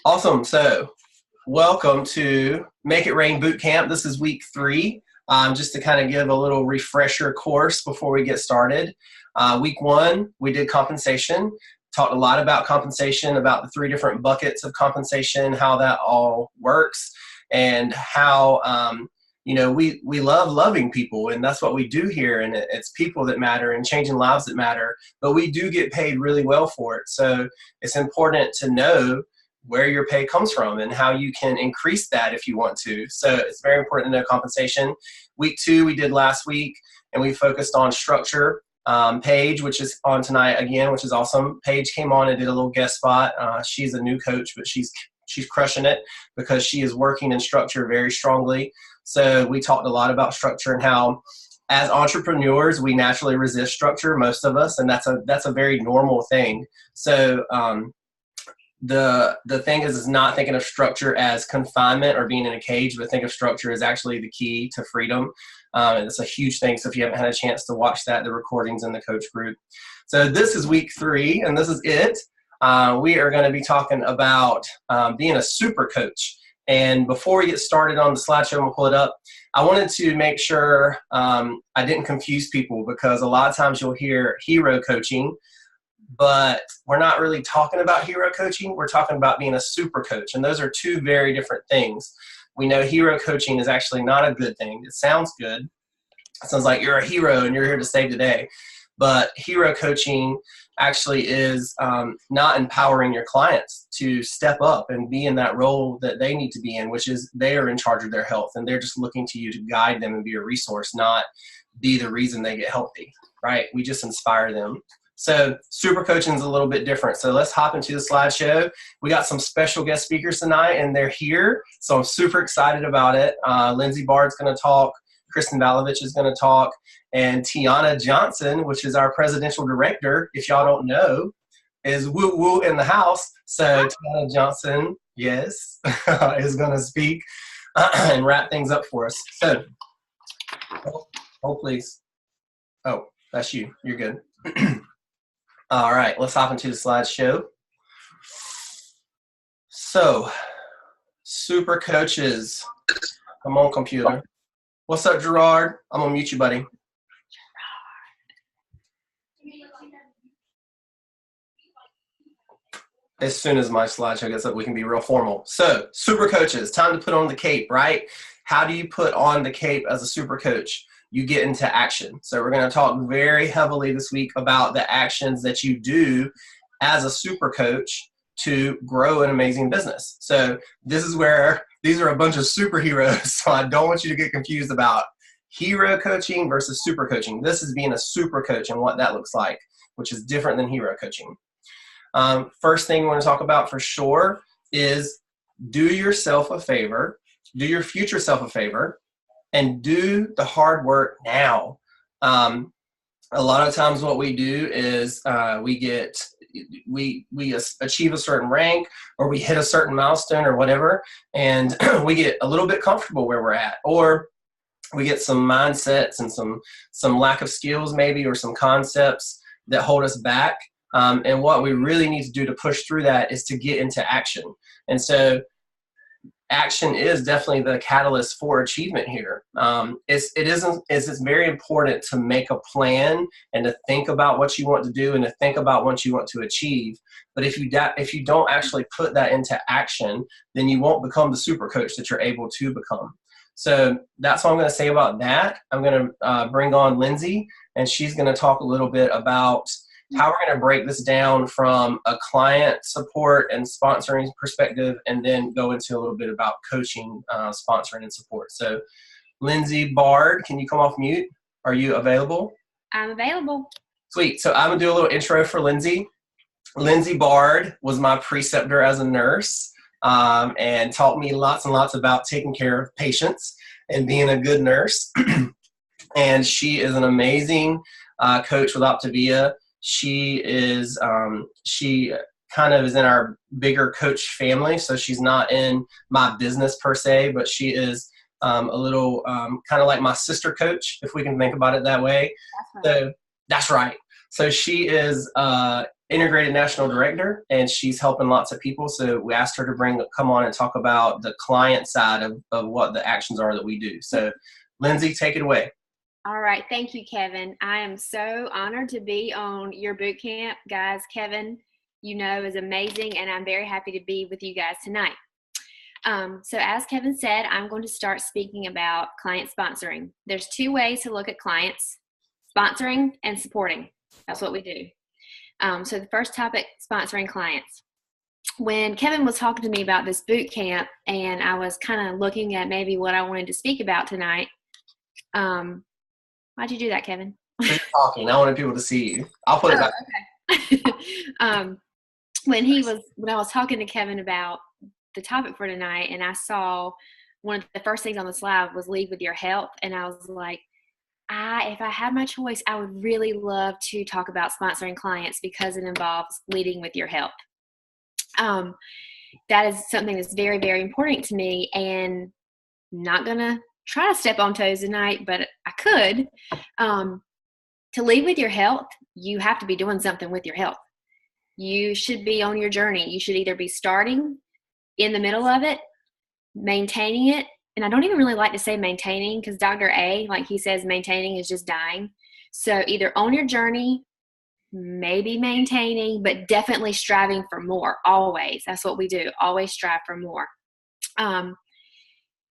Awesome. So welcome to Make It Rain Bootcamp. This is week 3. Just to kind of give a little refresher course before we get started. Week 1, we did compensation. Talked a lot about compensation, about the 3 different buckets of compensation, how that all works, and how we love loving people, and that's what we do here, and it's people that matter and changing lives that matter, but we do get paid really well for it. So it's important to know where your pay comes from and how you can increase that if you want to. So it's very important to know compensation. Week 2 we did last week, and we focused on structure. Paige, which is on tonight again, which is awesome. Paige came on and did a little guest spot. She's a new coach, but she's crushing it because she is working in structure very strongly. So we talked a lot about structure and how as entrepreneurs, we naturally resist structure, most of us, and that's a very normal thing. So the thing is not thinking of structure as confinement or being in a cage, but think of structure as actually the key to freedom. And it's a huge thing. So if you haven't had a chance to watch that, the recordings in the coach group. So this is week 3, and this is it. We are going to be talking about being a super coach. And before we get started on the slideshow, I'm going to pull it up. I wanted to make sure I didn't confuse people, because a lot of times you'll hear hero coaching, but we're not really talking about hero coaching. We're talking about being a super coach. And those are 2 very different things. We know hero coaching is actually not a good thing. It sounds good. It sounds like you're a hero and you're here to save the day. But hero coaching actually is not empowering your clients to step up and be in that role that they need to be in, which is they are in charge of their health, and they're just looking to you to guide them and be a resource, not be the reason they get healthy, right? We just inspire them. So super coaching is a little bit different. So let's hop into the slideshow. We got some special guest speakers tonight, and they're here. So I'm super excited about it. Lindsay Bard's going to talk. Kristen Valovich is going to talk. And Tiana Johnson, which is our presidential director, if y'all don't know, is woo-woo in the house. So Tiana Johnson, yes, is going to speak and wrap things up for us. So, please. Oh, that's you. You're good. All right, let's hop into the slideshow. So, super coaches. Come on, computer. What's up, Gerard? I'm going to mute you, buddy. As soon as my slideshow gets up, we can be real formal. So, super coaches, time to put on the cape, right? How do you put on the cape as a super coach? You get into action. So we're going to talk very heavily this week about the actions that you do as a super coach to grow an amazing business. So this is where these are a bunch of superheroes. So I don't want you to get confused about hero coaching versus super coaching. This is being a super coach and what that looks like, which is different than hero coaching. First thing we want to talk about for sure is do yourself a favor, do your future self a favor, and do the hard work now. A lot of times what we do is we achieve a certain rank, or we hit a certain milestone or whatever, and we get a little bit comfortable where we're at, or we get some mindsets and some lack of skills maybe, or some concepts that hold us back. And what we really need to do to push through that is to get into action. And so action is definitely the catalyst for achievement here. It's very important to make a plan and to think about what you want to do and to think about what you want to achieve. But if you don't actually put that into action, then you won't become the super coach that you're able to become. So that's what I'm going to say about that. I'm going to bring on Lindsay, and she's going to talk a little bit about how we're going to break this down from a client support and sponsoring perspective, and then go into a little bit about coaching, sponsoring, and support. So Lindsay Bard, can you come off mute? Are you available? I'm available. Sweet. So I'm going to do a little intro for Lindsay. Lindsay Bard was my preceptor as a nurse, and taught me lots and lots about taking care of patients and being a good nurse. And she is an amazing coach with Optavia. She kind of is in our bigger coach family, so she's not in my business per se, but she is a little kind of like my sister coach, if we can think about it that way. That's right. That's right. So she is integrated national director, and she's helping lots of people. So we asked her to come on and talk about the client side of what the actions are that we do. So Lindsay, take it away. All right. Thank you, Kevin. I am so honored to be on your boot camp. Guys, Kevin, is amazing, and I'm very happy to be with you guys tonight. So as Kevin said, I'm going to start speaking about client sponsoring. There's two ways to look at clients: sponsoring and supporting. That's what we do. So the first topic, sponsoring clients. When Kevin was talking to me about this boot camp, and I was kind of looking at maybe what I wanted to speak about tonight, why'd you do that, Kevin? You're talking. I wanted people to see you. I'll put it back. Okay. When I was talking to Kevin about the topic for tonight, and I saw one of the first things on the slide was lead with your health, and I was like, if I had my choice, I would really love to talk about sponsoring clients because it involves leading with your health. That is something that's very, very important to me, and not gonna try to step on toes tonight, but I could. To lead with your health, you have to be doing something with your health. You should be on your journey. You should either be starting, in the middle of it, maintaining it. And I don't even really like to say maintaining, because Dr. A, like he says, maintaining is just dying. So either on your journey, maybe maintaining, but definitely striving for more. Always. That's what we do. Always strive for more.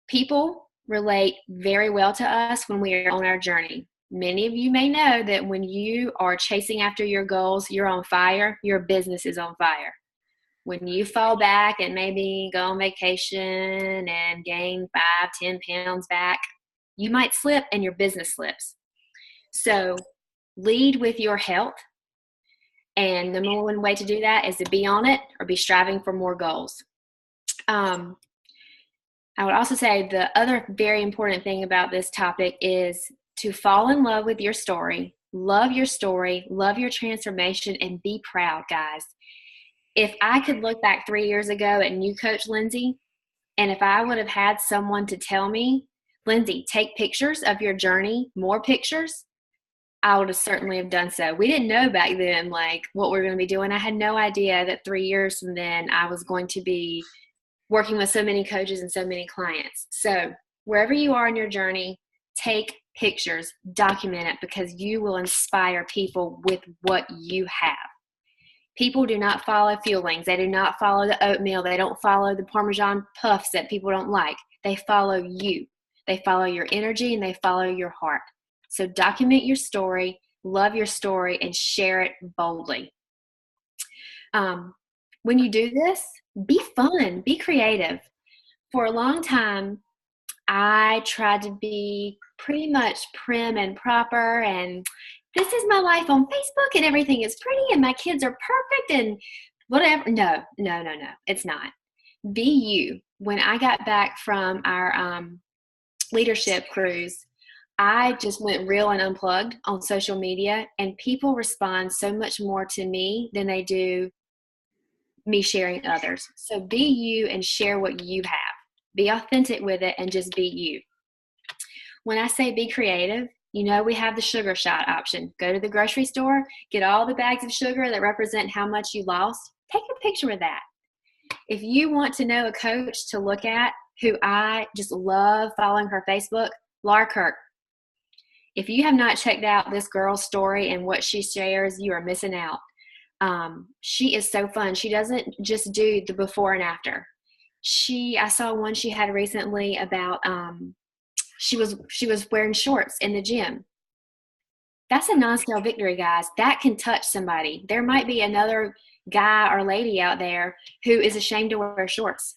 People relate very well to us when we are on our journey. Many of you may know that when you are chasing after your goals, you're on fire. Your business is on fire. When you fall back and maybe go on vacation and gain 5-10 pounds back, you might slip and your business slips. So lead with your health. And the number one way to do that is to be on it or be striving for more goals. I would also say the other very important thing about this topic is to fall in love with your story, love your transformation, and be proud, guys. If I could look back 3 years ago at new coach Lindsay, and if I would have had someone to tell me, Lindsay, take pictures of your journey, more pictures, I would have certainly have done so. We didn't know back then, like, what we were going to be doing. I had no idea that 3 years from then I was going to be working with so many coaches and so many clients. So wherever you are in your journey, take pictures, document it, because you will inspire people with what you have. People do not follow feelings. They do not follow the oatmeal. They don't follow the Parmesan puffs that people don't like. They follow you. They follow your energy, and they follow your heart. So document your story, love your story, and share it boldly. When you do this, be fun, be creative. For a long time, I tried to be pretty much prim and proper, and this is my life on Facebook, and everything is pretty, and my kids are perfect, and whatever. No, it's not. Be you. When I got back from our leadership cruise, I just went real and unplugged on social media, and people respond so much more to me than they do me sharing others. So be you and share what you have. Be authentic with it and just be you. When I say be creative, we have the sugar shot option. Go to the grocery store, get all the bags of sugar that represent how much you lost. Take a picture of that. If you want to know a coach to look at who I just love following her Facebook, Laura Kirk. If you have not checked out this girl's story and what she shares, you are missing out. She is so fun. She doesn't just do the before and after. I saw one she had recently about she was wearing shorts in the gym. That's a non-scale victory, guys. That can touch somebody. There might be another guy or lady out there who is ashamed to wear shorts.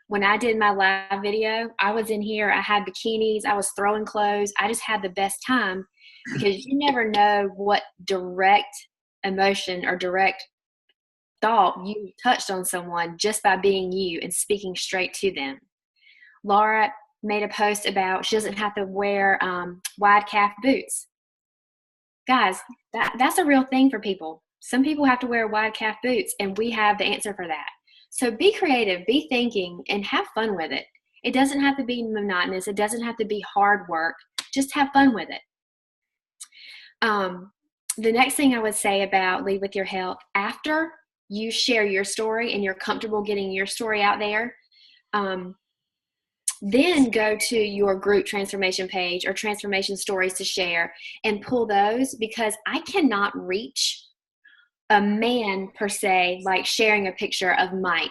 When I did my live video, I was in here, I had bikinis, I was throwing clothes. I just had the best time, because you never know what direct emotion or direct thought you touched on someone just by being you and speaking straight to them. Laura made a post about she doesn't have to wear wide calf boots. Guys, that's a real thing for people. Some people have to wear wide calf boots, and we have the answer for that. So be creative, be thinking, and have fun with it. It doesn't have to be monotonous. It doesn't have to be hard work. Just have fun with it. The next thing I would say about Lead With Your Health, after you share your story and you're comfortable getting your story out there, then go to your group transformation page or transformation stories to share and pull those, because I cannot reach a man per se, like sharing a picture of Mike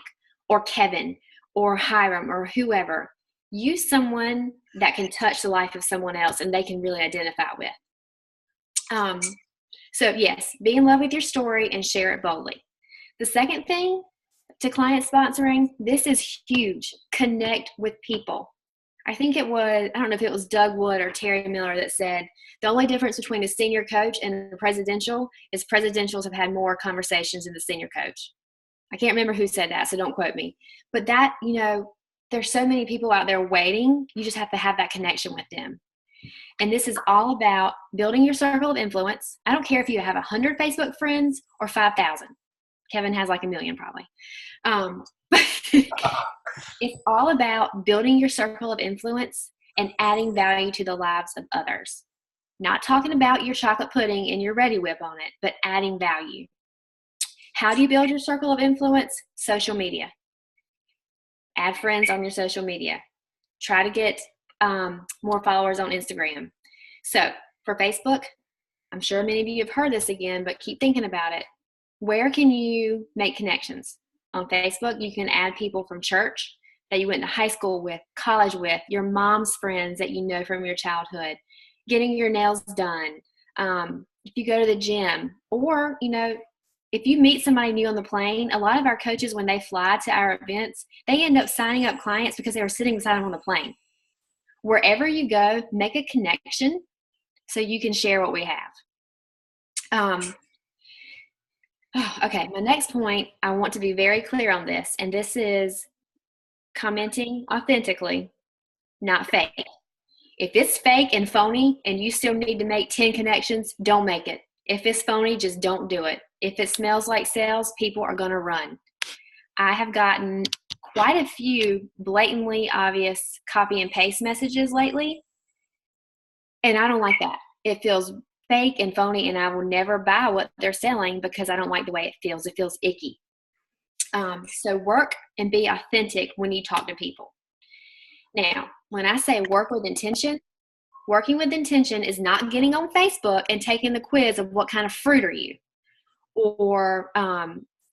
or Kevin or Hiram or whoever. Use someone that can touch the life of someone else and they can really identify with. So yes, be in love with your story and share it boldly. The second thing to client sponsoring, this is huge. Connect with people. I think it was, I don't know if it was Doug Wood or Terry Miller that said, the only difference between a senior coach and a presidential is presidentials have had more conversations than the senior coach. I can't remember who said that, so don't quote me. But that, there's so many people out there waiting. You just have to have that connection with them. And this is all about building your circle of influence. I don't care if you have 100 Facebook friends or 5,000. Kevin has like 1 million probably. It's all about building your circle of influence and adding value to the lives of others. Not talking about your chocolate pudding and your Ready Whip on it, but adding value. How do you build your circle of influence? Social media. Add friends on your social media. Try to get more followers on Instagram. So for Facebook, I'm sure many of you have heard this again, but keep thinking about it. Where can you make connections? On Facebook, you can add people from church that you went to high school with, college with, your mom's friends that you know from your childhood, getting your nails done, if you go to the gym, or, if you meet somebody new on the plane. A lot of our coaches, when they fly to our events, they end up signing up clients because they were sitting beside them on the plane. Wherever you go, make a connection so you can share what we have. Okay, my next point, I want to be very clear on this, and this is commenting authentically, not fake. If it's fake and phony and you still need to make 10 connections, don't make it. If it's phony, just don't do it. If it smells like sales, people are going to run. I have gotten quite a few blatantly obvious copy and paste messages lately, and I don't like that. It feels fake and phony, and I will never buy what they're selling because I don't like the way it feels. It feels icky. So work and be authentic when you talk to people. Now, when I say work with intention, working with intention is not getting on Facebook and taking the quiz of what kind of fruit are you, or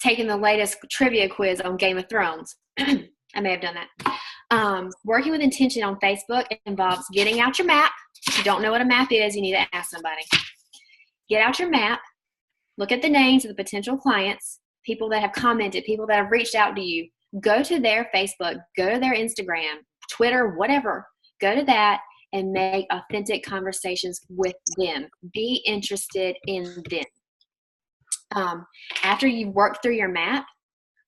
taking the latest trivia quiz on Game of Thrones. I may have done that. Working with intention on Facebook involves getting out your map. If you don't know what a map is, you need to ask somebody. Get out your map, look at the names of the potential clients, people that have commented, people that have reached out to you. Go to their Facebook, go to their Instagram, Twitter, whatever. Go to that and make authentic conversations with them. Be interested in them. After you've worked through your map,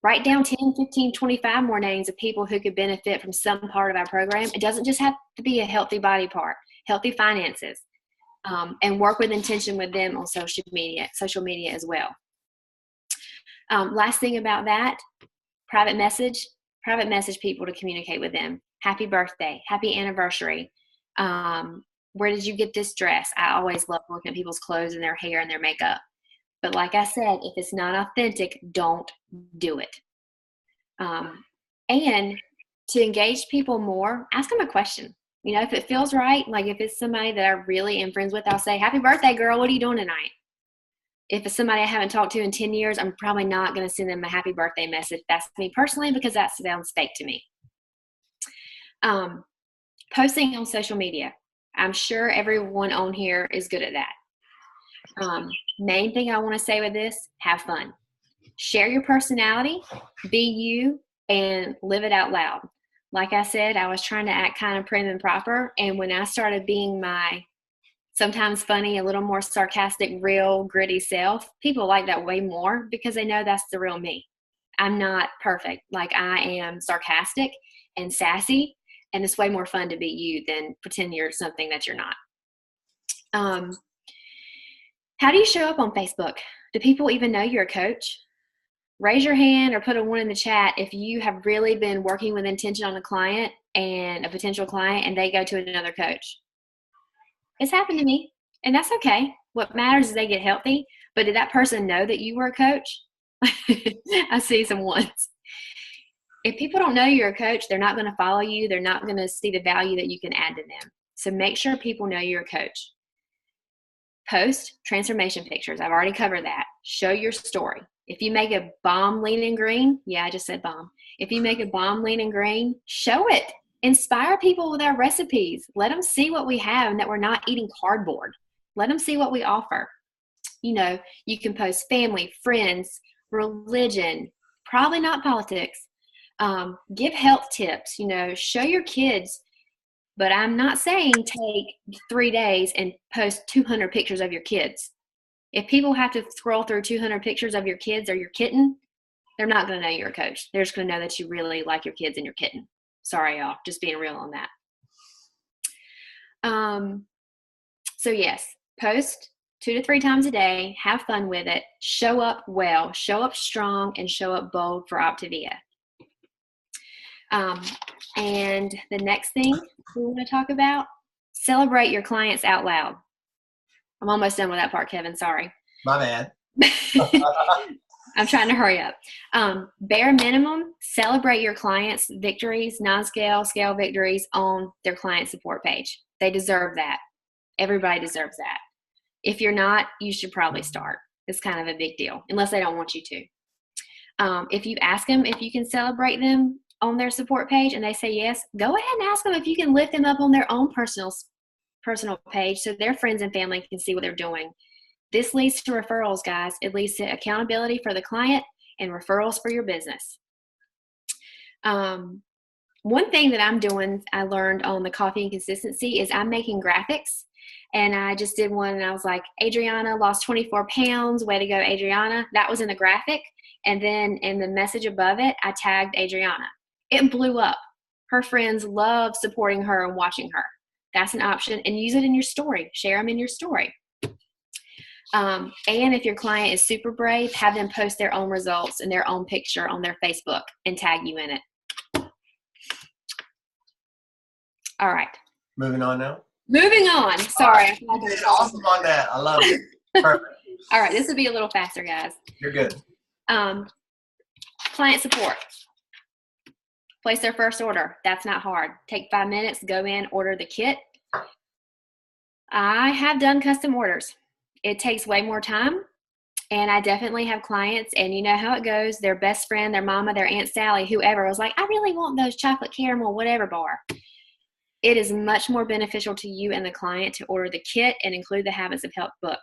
write down 10, 15, 25 more names of people who could benefit from some part of our program. It doesn't just have to be a healthy body part, healthy finances, and work with intention with them on social media as well. Last thing about that, private message people to communicate with them. Happy birthday, happy anniversary. Where did you get this dress? I always love looking at people's clothes and their hair and their makeup. But like I said, if it's not authentic, don't do it. And to engage people more, ask them a question. If it feels right, like if it's somebody that I really am friends with, I'll say, happy birthday, girl, what are you doing tonight? If it's somebody I haven't talked to in 10 years, I'm probably not going to send them a happy birthday message. That's me personally, because that sounds fake to me. Posting on social media. I'm sure everyone on here is good at that. Main thing I want to say with this, have fun. Share your personality, be you, and live it out loud. Like I said, I was trying to act kind of prim and proper, and when I started being my sometimes funny, a little more sarcastic, real, gritty self, people like that way more because they know that's the real me. I'm not perfect. Like, I am sarcastic and sassy, and it's way more fun to be you than pretend you're something that you're not. How do you show up on Facebook? Do people even know you're a coach? Raise your hand or put a 1 in the chat if you have really been working with intention on a client and a potential client, and they go to another coach. It's happened to me, and that's okay. What matters is they get healthy. But did that person know that you were a coach? I see some ones. If people don't know you're a coach, they're not going to follow you. They're not going to see the value that you can add to them. So make sure people know you're a coach. Post transformation pictures. I've already covered that. Show your story. If you make a bomb lean and green, yeah, I just said bomb. If you make a bomb lean and green, show it. Inspire people with our recipes. Let them see what we have and that we're not eating cardboard. Let them see what we offer. You know, you can post family, friends, religion, probably not politics. Give health tips, you know, show your kids. But I'm not saying take 3 days and post 200 pictures of your kids. If people have to scroll through 200 pictures of your kids or your kitten, they're not going to know you're a coach. They're just going to know that you really like your kids and your kitten. Sorry, y'all, just being real on that. So yes, post 2 to 3 times a day, have fun with it, show up well, show up strong, and show up bold for Optavia. And the next thing we want to talk about, celebrate your clients out loud. I'm almost done with that part, Kevin. Sorry. My bad. I'm trying to hurry up. Bare minimum, celebrate your clients' victories, non-scale, scale victories on their client support page. They deserve that. Everybody deserves that. If you're not, you should probably start. It's kind of a big deal, unless they don't want you to. If you ask them if you can celebrate them on their support page and they say yes, go ahead and ask them if you can lift them up on their own personal page so their friends and family can see what they're doing. This leads to referrals, guys. It leads to accountability for the client and referrals for your business. One thing that I'm doing, I learned on the Coffee and Consistency, is I'm making graphics. And I just did one and I was like, Adriana lost 24 pounds. Way to go, Adriana. That was in the graphic. And then in the message above it, I tagged Adriana. It blew up. Her friends love supporting her and watching her. That's an option. And use it in your story. Share them in your story. And if your client is super brave, have them post their own results and their own picture on their Facebook and tag you in it. All right. Moving on now. Moving on. Sorry. You did awesome on that. I love it. Perfect. All right. This will be a little faster, guys. You're good. Client support. Place their first order. That's not hard. Take 5 minutes, go in, order the kit. I have done custom orders. It takes way more time, and I definitely have clients, and you know how it goes. Their best friend, their mama, their Aunt Sally, whoever was like, I really want those chocolate caramel whatever bar. It is much more beneficial to you and the client to order the kit and include the Habits of Health book.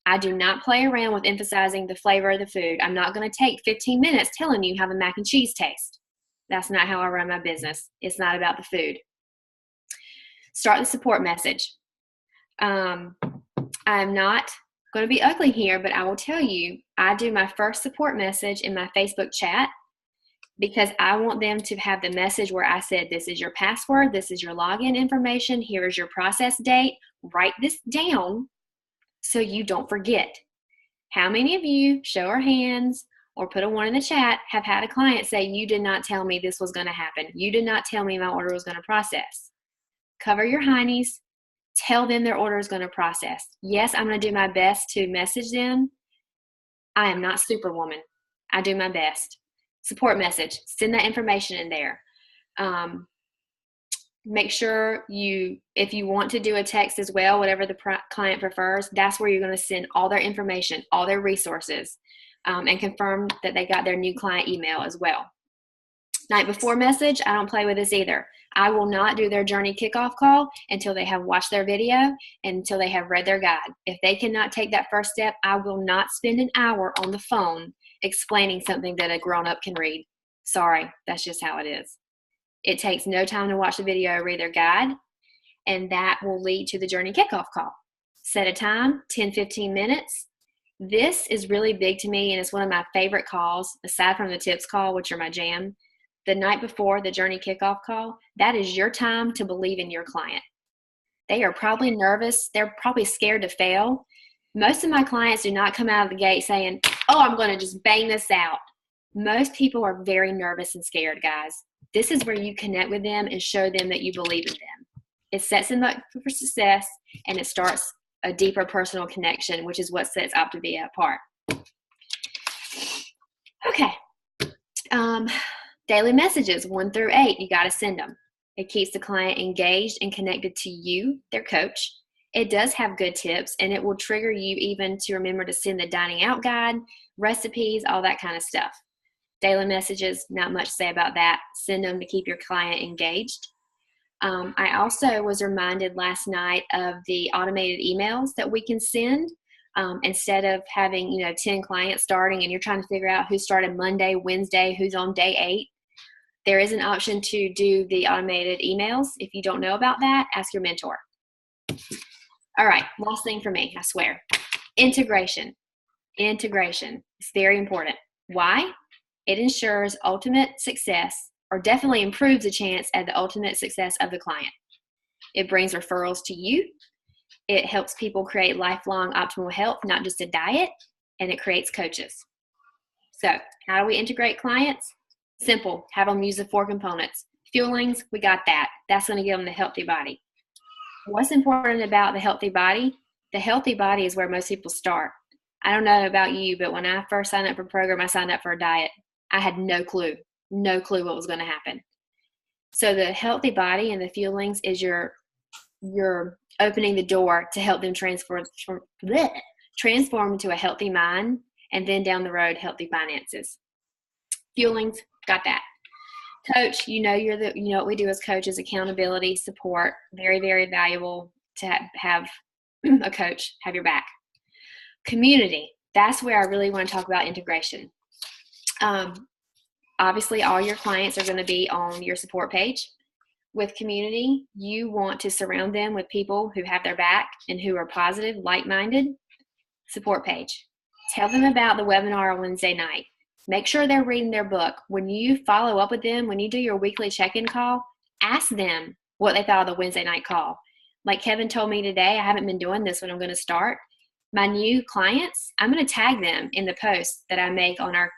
I do not play around with emphasizing the flavor of the food. I'm not going to take 15 minutes telling you how the mac and cheese tastes. That's not how I run my business. It's not about the food. Start the support message. I'm not going to be ugly here, but I will tell you, I do my first support message in my Facebook chat because I want them to have the message where I said, this is your password, this is your login information, here is your process date, write this down so you don't forget. How many of you, show our hands or put a 1 in the chat, have had a client say, you did not tell me this was going to happen. You did not tell me my order was going to process. Cover your heinies. Tell them their order is going to process. Yes, I'm going to do my best to message them. I am not Superwoman. I do my best. Support message. Send that information in there. Make sure if you want to do a text as well, whatever the client prefers, that's where you're going to send all their information, all their resources, and confirm that they got their new client email as well. Night before message, I don't play with this either. I will not do their journey kickoff call until they have watched their video and until they have read their guide. If they cannot take that first step, I will not spend an hour on the phone explaining something that a grown-up can read. Sorry, that's just how it is. It takes no time to watch the video or read their guide, and that will lead to the journey kickoff call. Set a time, 10, 15 minutes. This is really big to me, and it's one of my favorite calls, aside from the tips call, which are my jam. The night before the journey kickoff call, that is your time to believe in your client. They are probably nervous. They're probably scared to fail. Most of my clients do not come out of the gate saying, oh, I'm going to just bang this out. Most people are very nervous and scared, guys. This is where you connect with them and show them that you believe in them. It sets them up for success, and it starts a deeper personal connection, which is what sets Optavia apart. Okay. Daily messages 1 through 8, you got to send them. It keeps the client engaged and connected to you, their coach. It does have good tips, and it will trigger you even to remember to send the dining out guide, recipes, all that kind of stuff. Daily messages, not much to say about that. Send them to keep your client engaged. I also was reminded last night of the automated emails that we can send. Instead of having 10 clients starting and you're trying to figure out who started Monday, Wednesday, who's on day 8, there is an option to do the automated emails. If you don't know about that, ask your mentor. All right, last thing for me, I swear. Integration. Integration is very important. Why? It ensures ultimate success, or definitely improves the chance at the ultimate success of the client. It brings referrals to you. It helps people create lifelong optimal health, not just a diet, and it creates coaches. So how do we integrate clients? Simple. Have them use the 4 components. Fuelings, we got that. That's going to give them the healthy body. What's important about the healthy body? The healthy body is where most people start. I don't know about you, but when I first signed up for a program, I signed up for a diet. I had no clue what was going to happen. So the healthy body and the fuelings is your opening the door to help them transform into a healthy mind, and then down the road, healthy finances. Fuelings, got that. Coach, what we do as coaches, accountability, support, very, very valuable to have a coach have your back. Community, that's where I really want to talk about integration. Obviously, all your clients are going to be on your support page. With community, you want to surround them with people who have their back and who are positive, like-minded. Support page. Tell them about the webinar on Wednesday night. Make sure they're reading their book. When you follow up with them, when you do your weekly check-in call, ask them what they thought of the Wednesday night call. Like Kevin told me today, I haven't been doing this when I'm going to start. My new clients, I'm going to tag them in the post that I make on our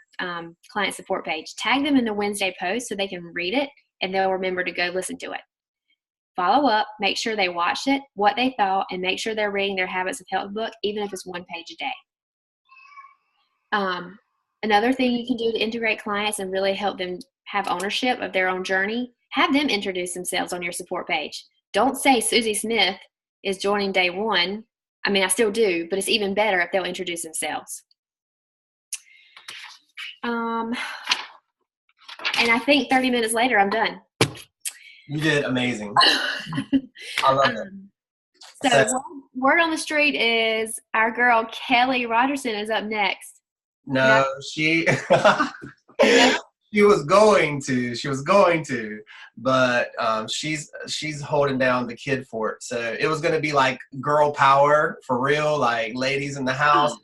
client support page. Tag them in the Wednesday post so they can read it and they'll remember to go listen to it. Follow up, make sure they watched it, what they thought, and make sure they're reading their Habits of Health book, even if it's 1 page a day. Another thing you can do to integrate clients and really help them have ownership of their own journey, have them introduce themselves on your support page. Don't say Susie Smith is joining day 1. I mean, I still do, but it's even better if they'll introduce themselves. And I think 30 minutes later, I'm done. You did amazing. I love it. So word on the street is our girl Kelly Rogerson is up next. No, she she was going to, but she's holding down the kid fort. So it was going to be like girl power for real, like ladies in the house.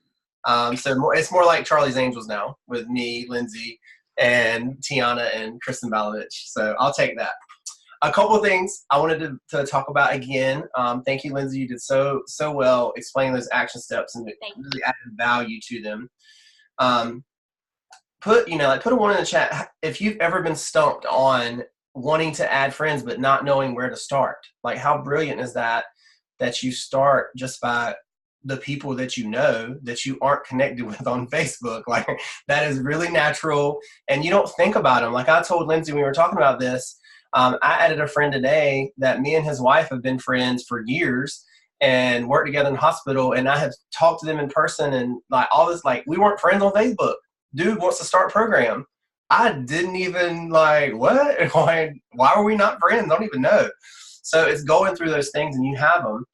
So it's more like Charlie's Angels now with me, Lindsay, and Tiana and Kristen Balovich. So I'll take that. A couple of things I wanted to talk about again. Thank you, Lindsay. You did so well explaining those action steps and really added value to them. Put a 1 in the chat if you've ever been stumped on wanting to add friends but not knowing where to start. Like, how brilliant is that you start just by the people that you know that you aren't connected with on Facebook. Like, that is really natural, and you don't think about them. Like I told Lindsay when we were talking about this, I added a friend today that me and his wife have been friends for years and worked together in the hospital, and I have talked to them in person and like all this, like we weren't friends on Facebook. Dude wants to start a program. I didn't even like, what? Why were we not friends? I don't even know. So it's going through those things and you have them.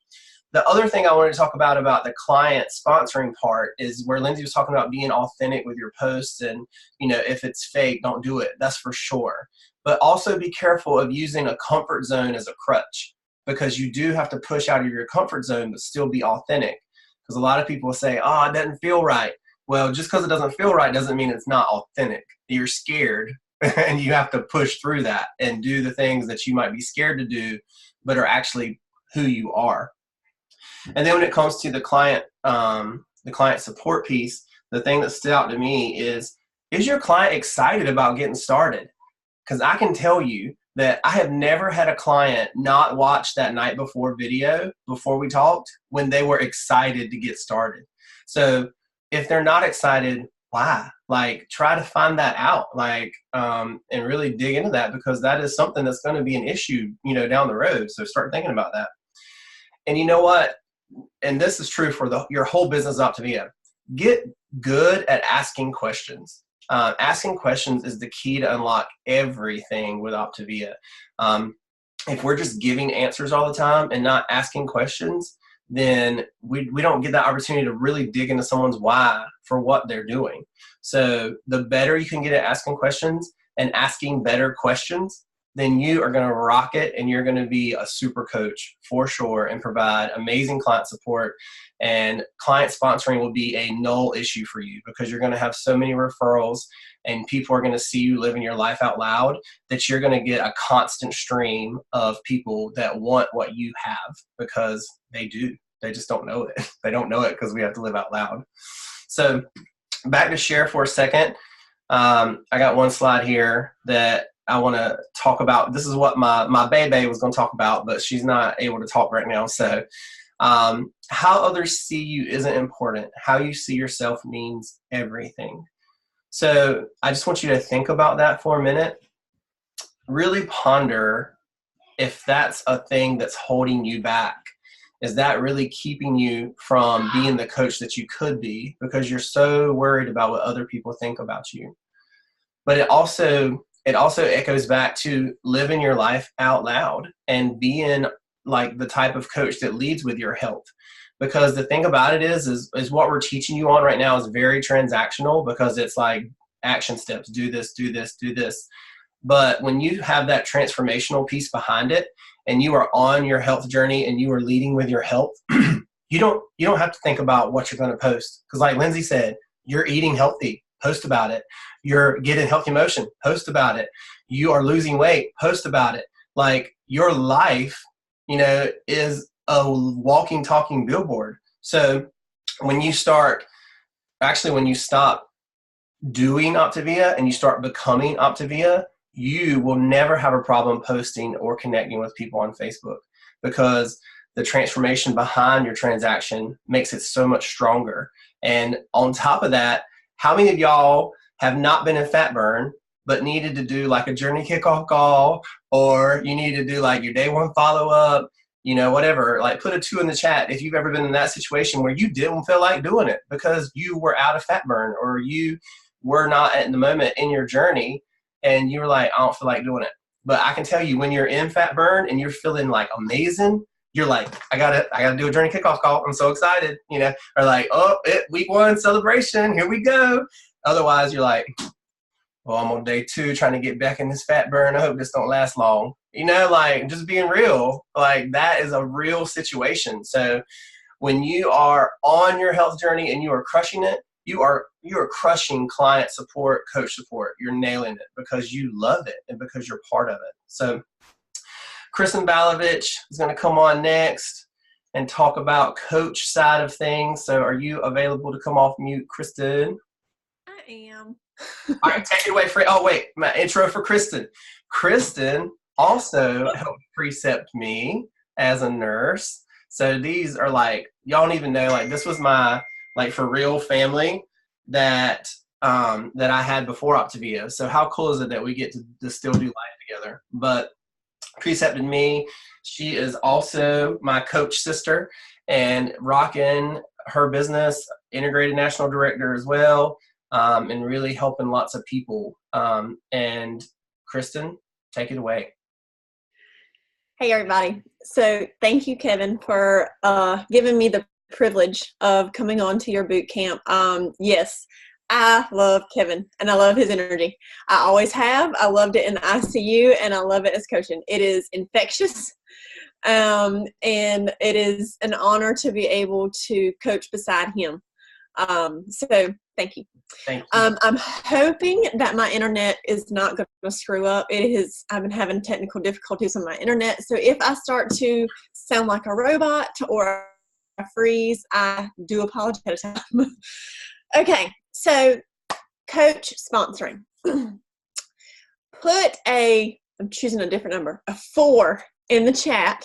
The other thing I wanted to talk about the client sponsoring part is where Lindsay was talking about being authentic with your posts, and if it's fake, don't do it. That's for sure. But also be careful of using a comfort zone as a crutch, because you do have to push out of your comfort zone but still be authentic. Because a lot of people say, it doesn't feel right. Well, just because it doesn't feel right doesn't mean it's not authentic. You're scared and you have to push through that and do the things that you might be scared to do but are actually who you are. And then when it comes to the client support piece, the thing that stood out to me is your client excited about getting started? Because I can tell you that I have never had a client not watch that night before video before we talked when they were excited to get started. So if they're not excited, why? Like, try to find that out, like, and really dig into that, because that is something that's going to be an issue, down the road. So start thinking about that. And you know what? And this is true for your whole business, Optavia. Get good at asking questions. Asking questions is the key to unlock everything with Optavia. If we're just giving answers all the time and not asking questions, then we don't get that opportunity to really dig into someone's why for what they're doing. So the better you can get at asking questions and asking better questions, then you are going to rock it, and you're going to be a super coach for sure and provide amazing client support. And client sponsoring will be a null issue for you, because you're going to have so many referrals and people are going to see you living your life out loud that you're going to get a constant stream of people that want what you have, because they do. They just don't know it. They don't know it because we have to live out loud. So back to share for a second. I got one slide here that I want to talk about. This is what my baby was going to talk about, but she's not able to talk right now. So how others see you isn't important. How you see yourself means everything. So I just want you to think about that for a minute. Really ponder if that's a thing that's holding you back. Is that really keeping you from being the coach that you could be, because you're so worried about what other people think about you? But it also echoes back to living your life out loud and being like the type of coach that leads with your health. Because the thing about it is what we're teaching you on right now is very transactional, because it's like action steps, do this, do this, do this. But when you have that transformational piece behind it, and you are on your health journey and you are leading with your health, you don't have to think about what you're going to post. Because like Lindsay said, you're eating healthy, post about it. You're getting healthy motion, post about it. You are losing weight, post about it. Like, your life, is a walking, talking billboard. So when you stop doing Optavia and you start becoming Optavia, you will never have a problem posting or connecting with people on Facebook, because the transformation behind your transaction makes it so much stronger. And on top of that, how many of y'all have not been in fat burn, but needed to do like a journey kickoff call, or you need to do like your day one follow-up, whatever? Like, put a 2 in the chat if you've ever been in that situation where you didn't feel like doing it because you were out of fat burn, or you were not at the moment in your journey and you were like, I don't feel like doing it. But I can tell you, when you're in fat burn and you're feeling like amazing, you're like, I gotta do a journey kickoff call. I'm so excited, or like, week 1 celebration, here we go. Otherwise, you're like, well, I'm on day 2 trying to get back in this fat burn. I hope this don't last long. Like, just being real, like, that is a real situation. So when you are on your health journey and you are crushing it, you are crushing client support, coach support. You're nailing it because you love it and because you're part of it. So Kristen Balovich is going to come on next and talk about coach side of things. So are you available to come off mute, Kristen? I am. All right, take it away. My intro for Kristen. Kristen also helped precept me as a nurse. So these are like, y'all don't even know, like, this was my, like, for real family that I had before Optavia. So how cool is it that we get to still do life together? But precepted me. She is also my coach sister and rocking her business, integrated national director as well, and really helping lots of people. And Kristen, take it away. Hey, everybody. So thank you, Kevin, for giving me the privilege of coming on to your boot camp. Yes, I love Kevin and I love his energy. I always have. I loved it in ICU and I love it as coaching. It is infectious. And it is an honor to be able to coach beside him. So thank you. Thank you. I'm hoping that my internet is not going to screw up. I've been having technical difficulties on my internet. So if I start to sound like a robot or a freeze, I do apologize at a time. Okay. So coach sponsoring. Put a I'm choosing a different number, a 4 in the chat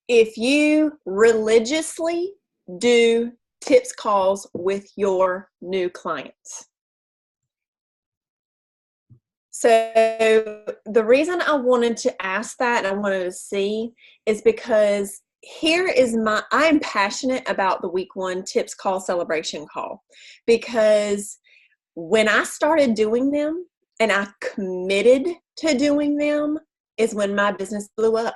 if you religiously do tips calls with your new clients. So the reason I wanted to ask that and I wanted to see is because I'm passionate about the week 1 tips call celebration call, because when I started doing them and I committed to doing them is when my business blew up.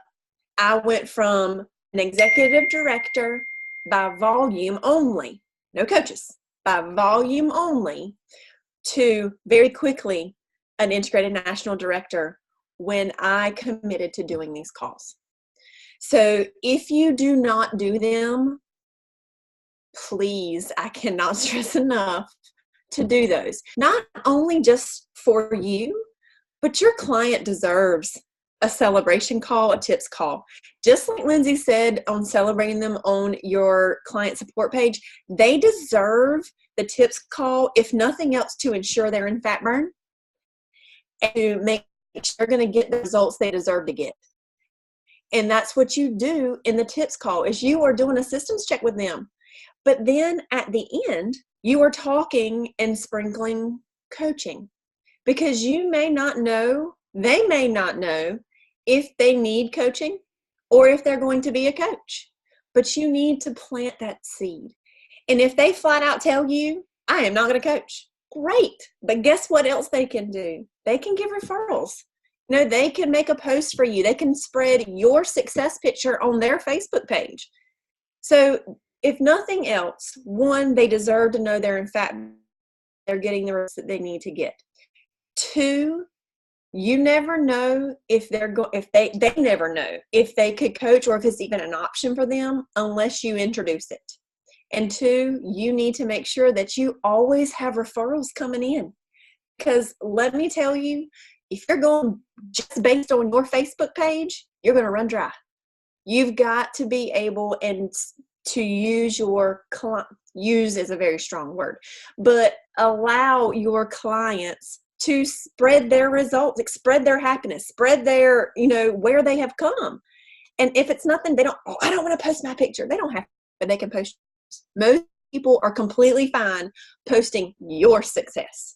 I went from an executive director by volume only, no coaches, by volume only, to very quickly an integrated national director when I committed to doing these calls. So if you do not do them, please, I cannot stress enough to do those. Not only just for you, but your client deserves a celebration call, a tips call. Just like Lindsay said on celebrating them on your client support page, they deserve the tips call, if nothing else, to ensure they're in fat burn and to make sure they're going to get the results they deserve to get. And that's what you do in the tips call, is you are doing a systems check with them. But then at the end, you are talking and sprinkling coaching, because you may not know, they may not know if they need coaching or if they're going to be a coach, but you need to plant that seed. And if they flat out tell you, I am not going to coach, great. But guess what else they can do? They can give referrals. You know, they can make a post for you. They can spread your success picture on their Facebook page. So if nothing else, 1, they deserve to know they're in fact, they're getting the results that they need to get. 2, you never know if they never know if they could coach or if it's even an option for them unless you introduce it. And 2, you need to make sure that you always have referrals coming in. Because let me tell you, if you're going just based on your Facebook page, you're going to run dry. You've got to be able to use use is a very strong word, but allow your clients to spread their results, spread their happiness, spread their, where they have come. And if it's nothing, I don't want to post my picture. They don't have to, but they can post. Most people are completely fine posting your success.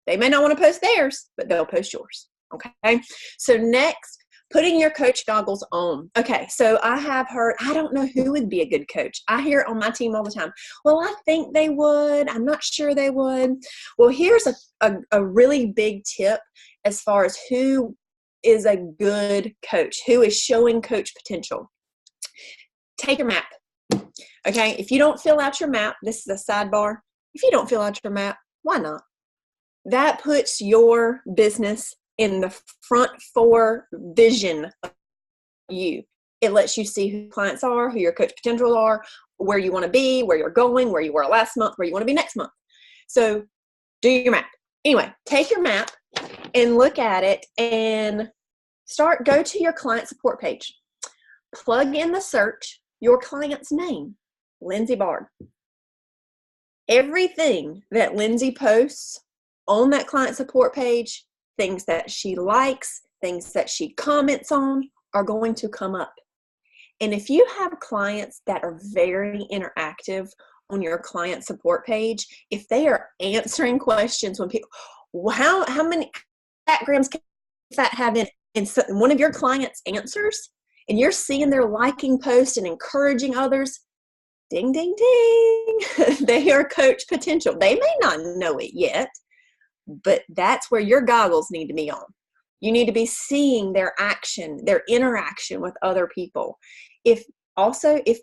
They may not want to post theirs, but they'll post yours. Okay. So next, putting your coach goggles on. Okay. So I have heard, I don't know who would be a good coach. I hear it on my team all the time. Well, I think they would. I'm not sure they would. Well, here's a really big tip as far as who is a good coach, who is showing coach potential. Take your map. Okay. If you don't fill out your map, this is a sidebar. If you don't fill out your map, why not? That puts your business in the front for vision of you. It lets you see who clients are, who your coach potential are, where you want to be, where you're going, where you were last month, where you want to be next month. So do your map. Anyway, take your map and look at it and go to your client support page. Plug in the search your client's name, Lindsay Bard. Everything that Lindsay posts on that client support page, things that she likes, things that she comments on, are going to come up. And if you have clients that are very interactive on your client support page, if they are answering questions when people, how many fat grams can fat have in it? And so one of your clients answers, and you're seeing their liking posts and encouraging others, ding, ding, ding. They are coach potential. They may not know it yet, but that's where your goggles need to be on. You need to be seeing their action, their interaction with other people. If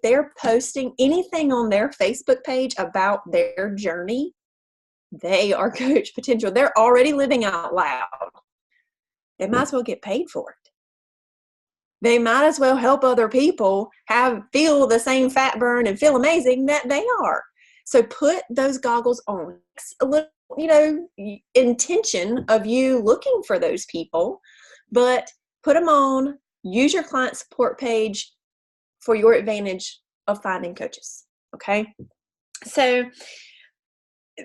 they're posting anything on their Facebook page about their journey, they are coach potential. They're already living out loud. They might as well get paid for it. They might as well help other people feel the same fat burn and feel amazing that they are. So put those goggles on. It's a little, intention of you looking for those people, but put them on. Use your client support page for your advantage of finding coaches. Okay. So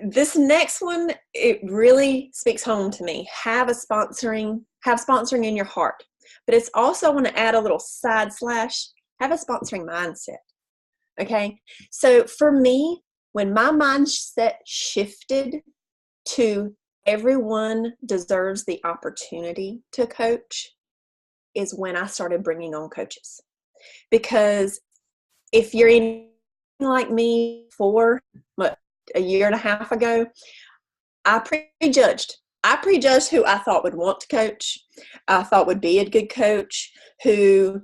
this next one, it really speaks home to me. Have sponsoring in your heart. But it's also, I want to add a little side slash, have a sponsoring mindset. Okay. So for me, when my mindset shifted to everyone deserves the opportunity to coach, is when I started bringing on coaches. Because if you're in like me for a year and a half ago, I prejudged who I thought would want to coach. I thought would be a good coach, who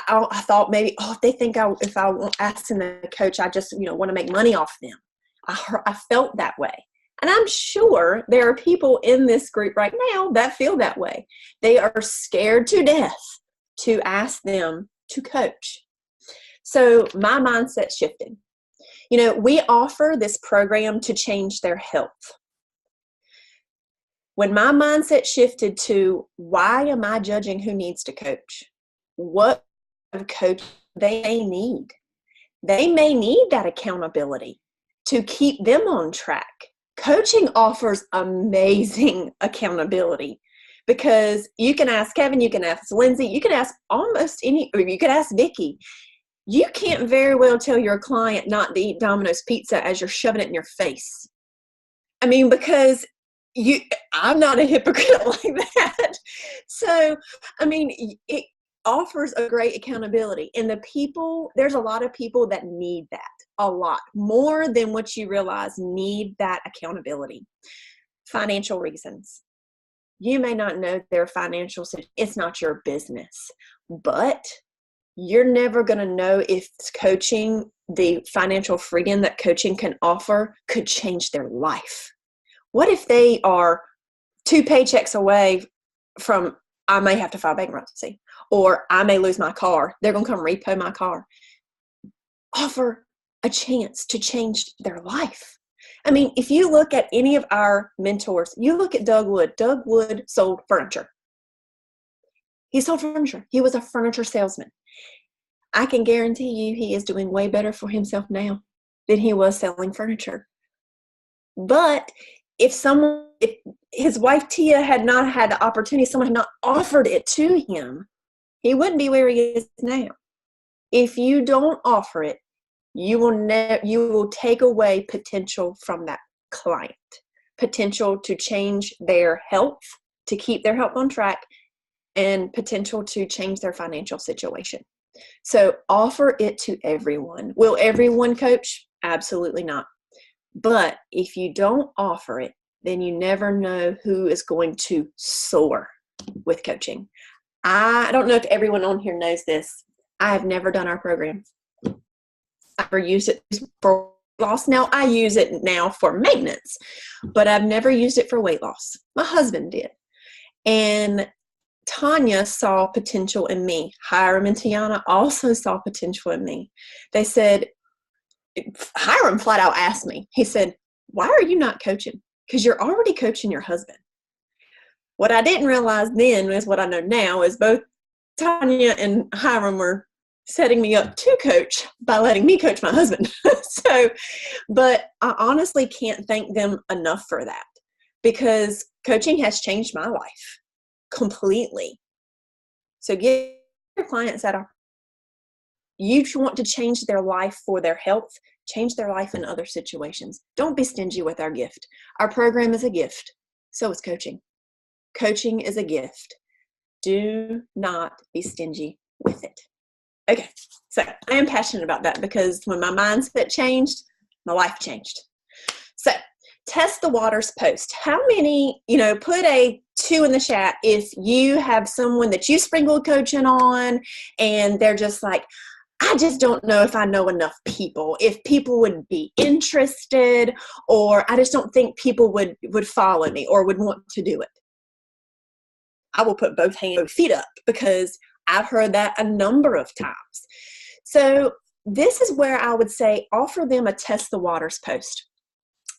I thought maybe, if they think if I ask them to coach, I just, want to make money off them. I felt that way. And I'm sure there are people in this group right now that feel that way. They are scared to death to ask them to coach. So my mindset shifted. We offer this program to change their health. When my mindset shifted to, why am I judging who needs to coach? What coach they may need? They may need that accountability to keep them on track. Coaching offers amazing accountability, because you can ask Kevin, you can ask Lindsay, you can ask you could ask Vicki. You can't very well tell your client not to eat Domino's pizza as you're shoving it in your face. I mean, because I'm not a hypocrite like that. So, I mean, it offers a great accountability. And there's a lot of people that need that, a lot more than what you realize, need that accountability. Financial reasons. You may not know their financial situation. It's not your business, but you're never going to know if coaching, the financial freedom that coaching can offer, could change their life. What if they are 2 paychecks away from, I may have to file bankruptcy, or I may lose my car. They're going to come repo my car. Offer a chance to change their life. I mean, if you look at any of our mentors, you look at Doug Wood. Doug Wood sold furniture. He sold furniture. He was a furniture salesman. I can guarantee you he is doing way better for himself now than he was selling furniture. But if his wife Tia had not had the opportunity, someone had not offered it to him, he wouldn't be where he is now. If you don't offer it, you will take away potential from that client, potential to change their health, to keep their health on track, and potential to change their financial situation. So offer it to everyone. Will everyone coach? Absolutely not. But if you don't offer it, then you never know who is going to soar with coaching. I don't know if everyone on here knows this. I have never done our program. I've never used it for weight loss. Now, I use it now for maintenance, but I've never used it for weight loss. My husband did. And Tanya saw potential in me. Hiram and Tiana also saw potential in me. They said, Hiram flat out asked me, he said, why are you not coaching? Because you're already coaching your husband. What I didn't realize then is what I know now is both Tanya and Hiram were setting me up to coach by letting me coach my husband. But I honestly can't thank them enough for that, because coaching has changed my life completely. So give your clients that you want to change their life for their health, change their life in other situations. Don't be stingy with our gift. Our program is a gift. So is coaching. Coaching is a gift. Do not be stingy with it. Okay, so I am passionate about that, because when my mindset changed, my life changed. So test the waters post. How many, put a 2 in the chat if you have someone that you sprinkled coaching on and they're just like, I just don't know if I know enough people, if people would be interested, or I just don't think people would follow me or would want to do it. I will put both feet up, because I've heard that a number of times. So this is where I would say offer them a test the waters post.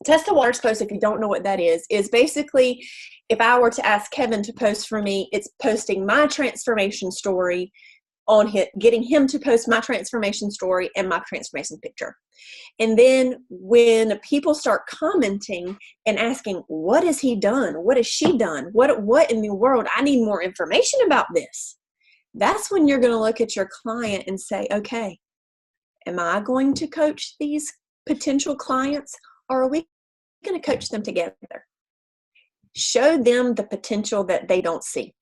Test the waters post, if you don't know what that is basically, if I were to ask Kevin to post for me, it's posting my transformation story on getting him to post my transformation story and my transformation picture. And then when people start commenting and asking, what has he done? What has she done? What in the world? I need more information about this. That's when you're going to look at your client and say, okay, am I going to coach these potential clients, or are we going to coach them together? Show them the potential that they don't see.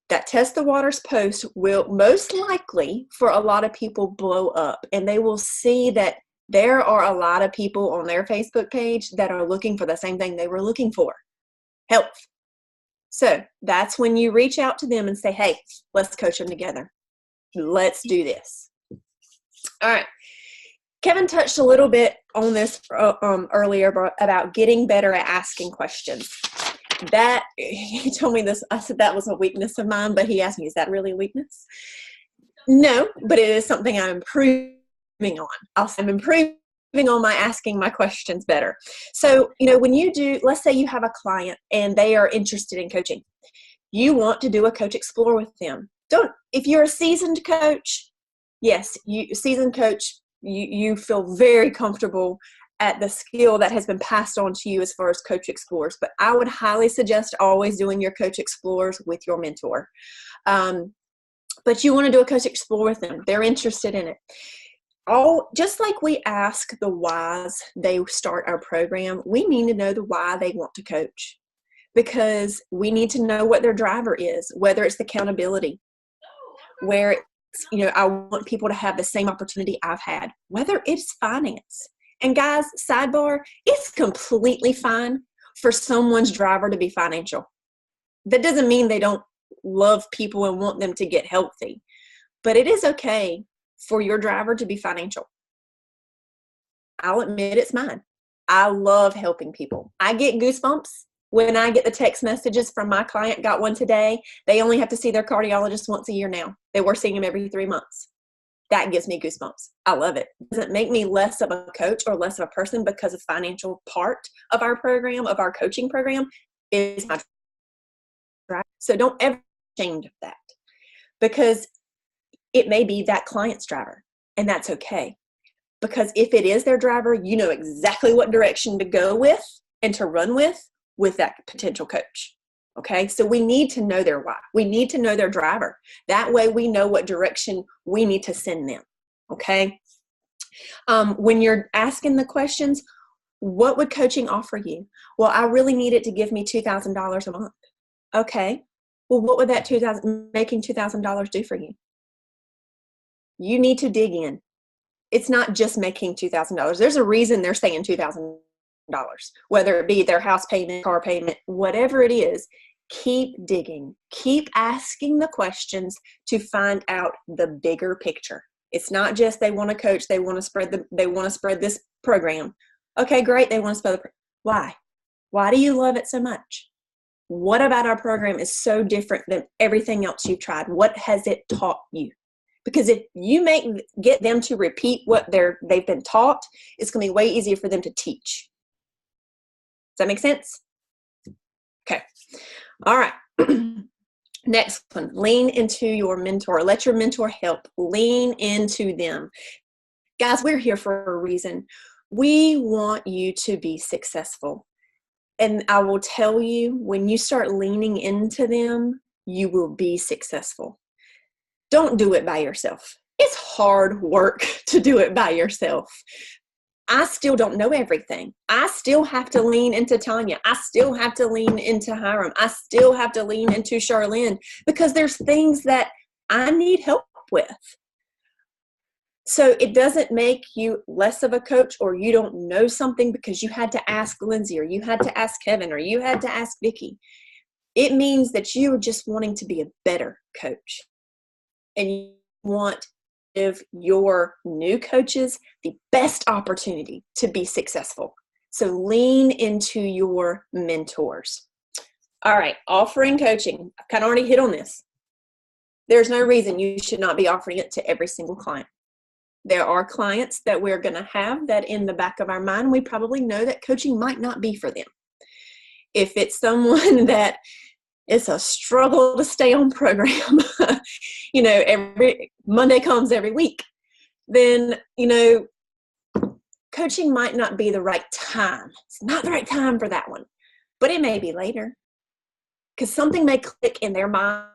That test the waters post will most likely, for a lot of people, blow up, and they will see that there are a lot of people on their Facebook page that are looking for the same thing they were looking for, health. So that's when you reach out to them and say, hey, let's coach them together. Let's do this. All right. Kevin touched a little bit on this earlier about getting better at asking questions. That, he told me this, I said that was a weakness of mine, but he asked me, is that really a weakness? No, but it is something I'm improving on. I'm improving on my asking my questions better. So, when you do, let's say you have a client and they are interested in coaching. You want to do a coach explore with them. If you're a seasoned coach, yes, seasoned coach, you feel very comfortable at the skill that has been passed on to you as far as coach explorers. But I would highly suggest always doing your coach explorers with your mentor. But you want to do a coach explore with them. They're interested in it. Just like we ask the whys they start our program, we need to know the why they want to coach, because we need to know what their driver is, whether it's accountability, where it's, I want people to have the same opportunity I've had, whether it's finance. And guys, sidebar, it's completely fine for someone's driver to be financial. That doesn't mean they don't love people and want them to get healthy, but it is okay for your driver to be financial. I'll admit it's mine. I love helping people. I get goosebumps when I get the text messages from my client. Got one today. They only have to see their cardiologist once a year now. They were seeing him every 3 months. That gives me goosebumps. I love it. It doesn't make me less of a coach or less of a person because the financial part of our program, of our coaching program, is my driver. So don't ever be ashamed of that, because it may be that client's driver, and that's okay. Because if it is their driver, you know exactly what direction to go with and to run with that potential coach. Okay, so we need to know their why. We need to know their driver. That way we know what direction we need to send them. Okay, when you're asking the questions, what would coaching offer you? Well, I really need it to give me $2,000 a month. Okay, well, what would that making $2,000 do for you? You need to dig in. It's not just making $2,000. There's a reason they're saying $2,000. Whether it be their house payment, car payment, whatever it is, keep digging, keep asking the questions to find out the bigger picture. It's not just they want to coach, they want to spread this program. Okay, great, they want to spread why? Why do you love it so much? What about our program is so different than everything else you've tried? What has it taught you? Because if you get them to repeat what they've been taught, it's going to be way easier for them to teach. Does that make sense? Okay. All right. Next one, lean into your mentor. Let your mentor help. Lean into them. Guys, we're here for a reason. We want you to be successful. And I will tell you, when you start leaning into them, you will be successful. Don't do it by yourself. It's hard work to do it by yourself. I still don't know everything. I still have to lean into Tanya. I still have to lean into Hiram. I still have to lean into Charlene, because there's things that I need help with. So it doesn't make you less of a coach, or you don't know something because you had to ask Lindsay, or you had to ask Kevin, or you had to ask Vicki. It means that you are just wanting to be a better coach, and you want give your new coaches the best opportunity to be successful. So lean into your mentors. All right, offering coaching. I've kind of already hit on this. There's no reason you should not be offering it to every single client. There are clients that we're going to have that in the back of our mind, we probably know that coaching might not be for them. If it's someone that it's a struggle to stay on program, every Monday comes every week, then, coaching might not be the right time. It's not the right time for that one, but it may be later, because something may click in their mind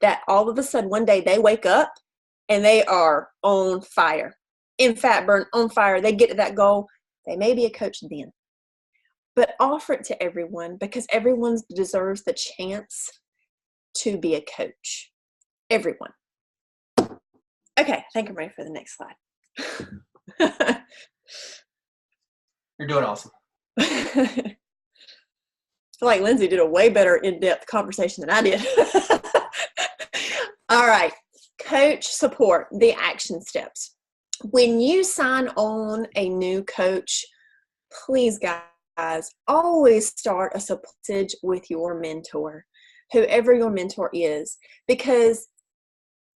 that all of a sudden one day they wake up and they are on fire, in fat burn, on fire. They get to that goal. They may be a coach then. But offer it to everyone, because everyone deserves the chance to be a coach. Everyone. Okay, I think I'm ready for the next slide. You're doing awesome. I feel like Lindsay did a way better in-depth conversation than I did. All right, coach support, the action steps. When you sign on a new coach, please, guys, always start a support message with your mentor, whoever your mentor is, because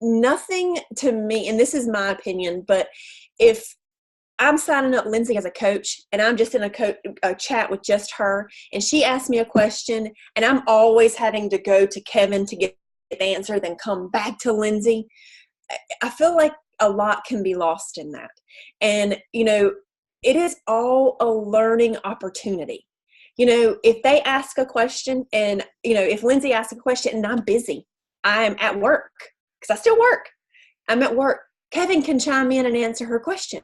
nothing to me, and this is my opinion, but if I'm signing up Lindsay as a coach and I'm just in a chat with just her, and she asks me a question and I'm always having to go to Kevin to get the answer, then come back to Lindsay, I feel like a lot can be lost in that. And, it is all a learning opportunity. If they ask a question and, if Lindsay asks a question and I'm busy, I'm at work, because I still work. I'm at work. Kevin can chime in and answer her question.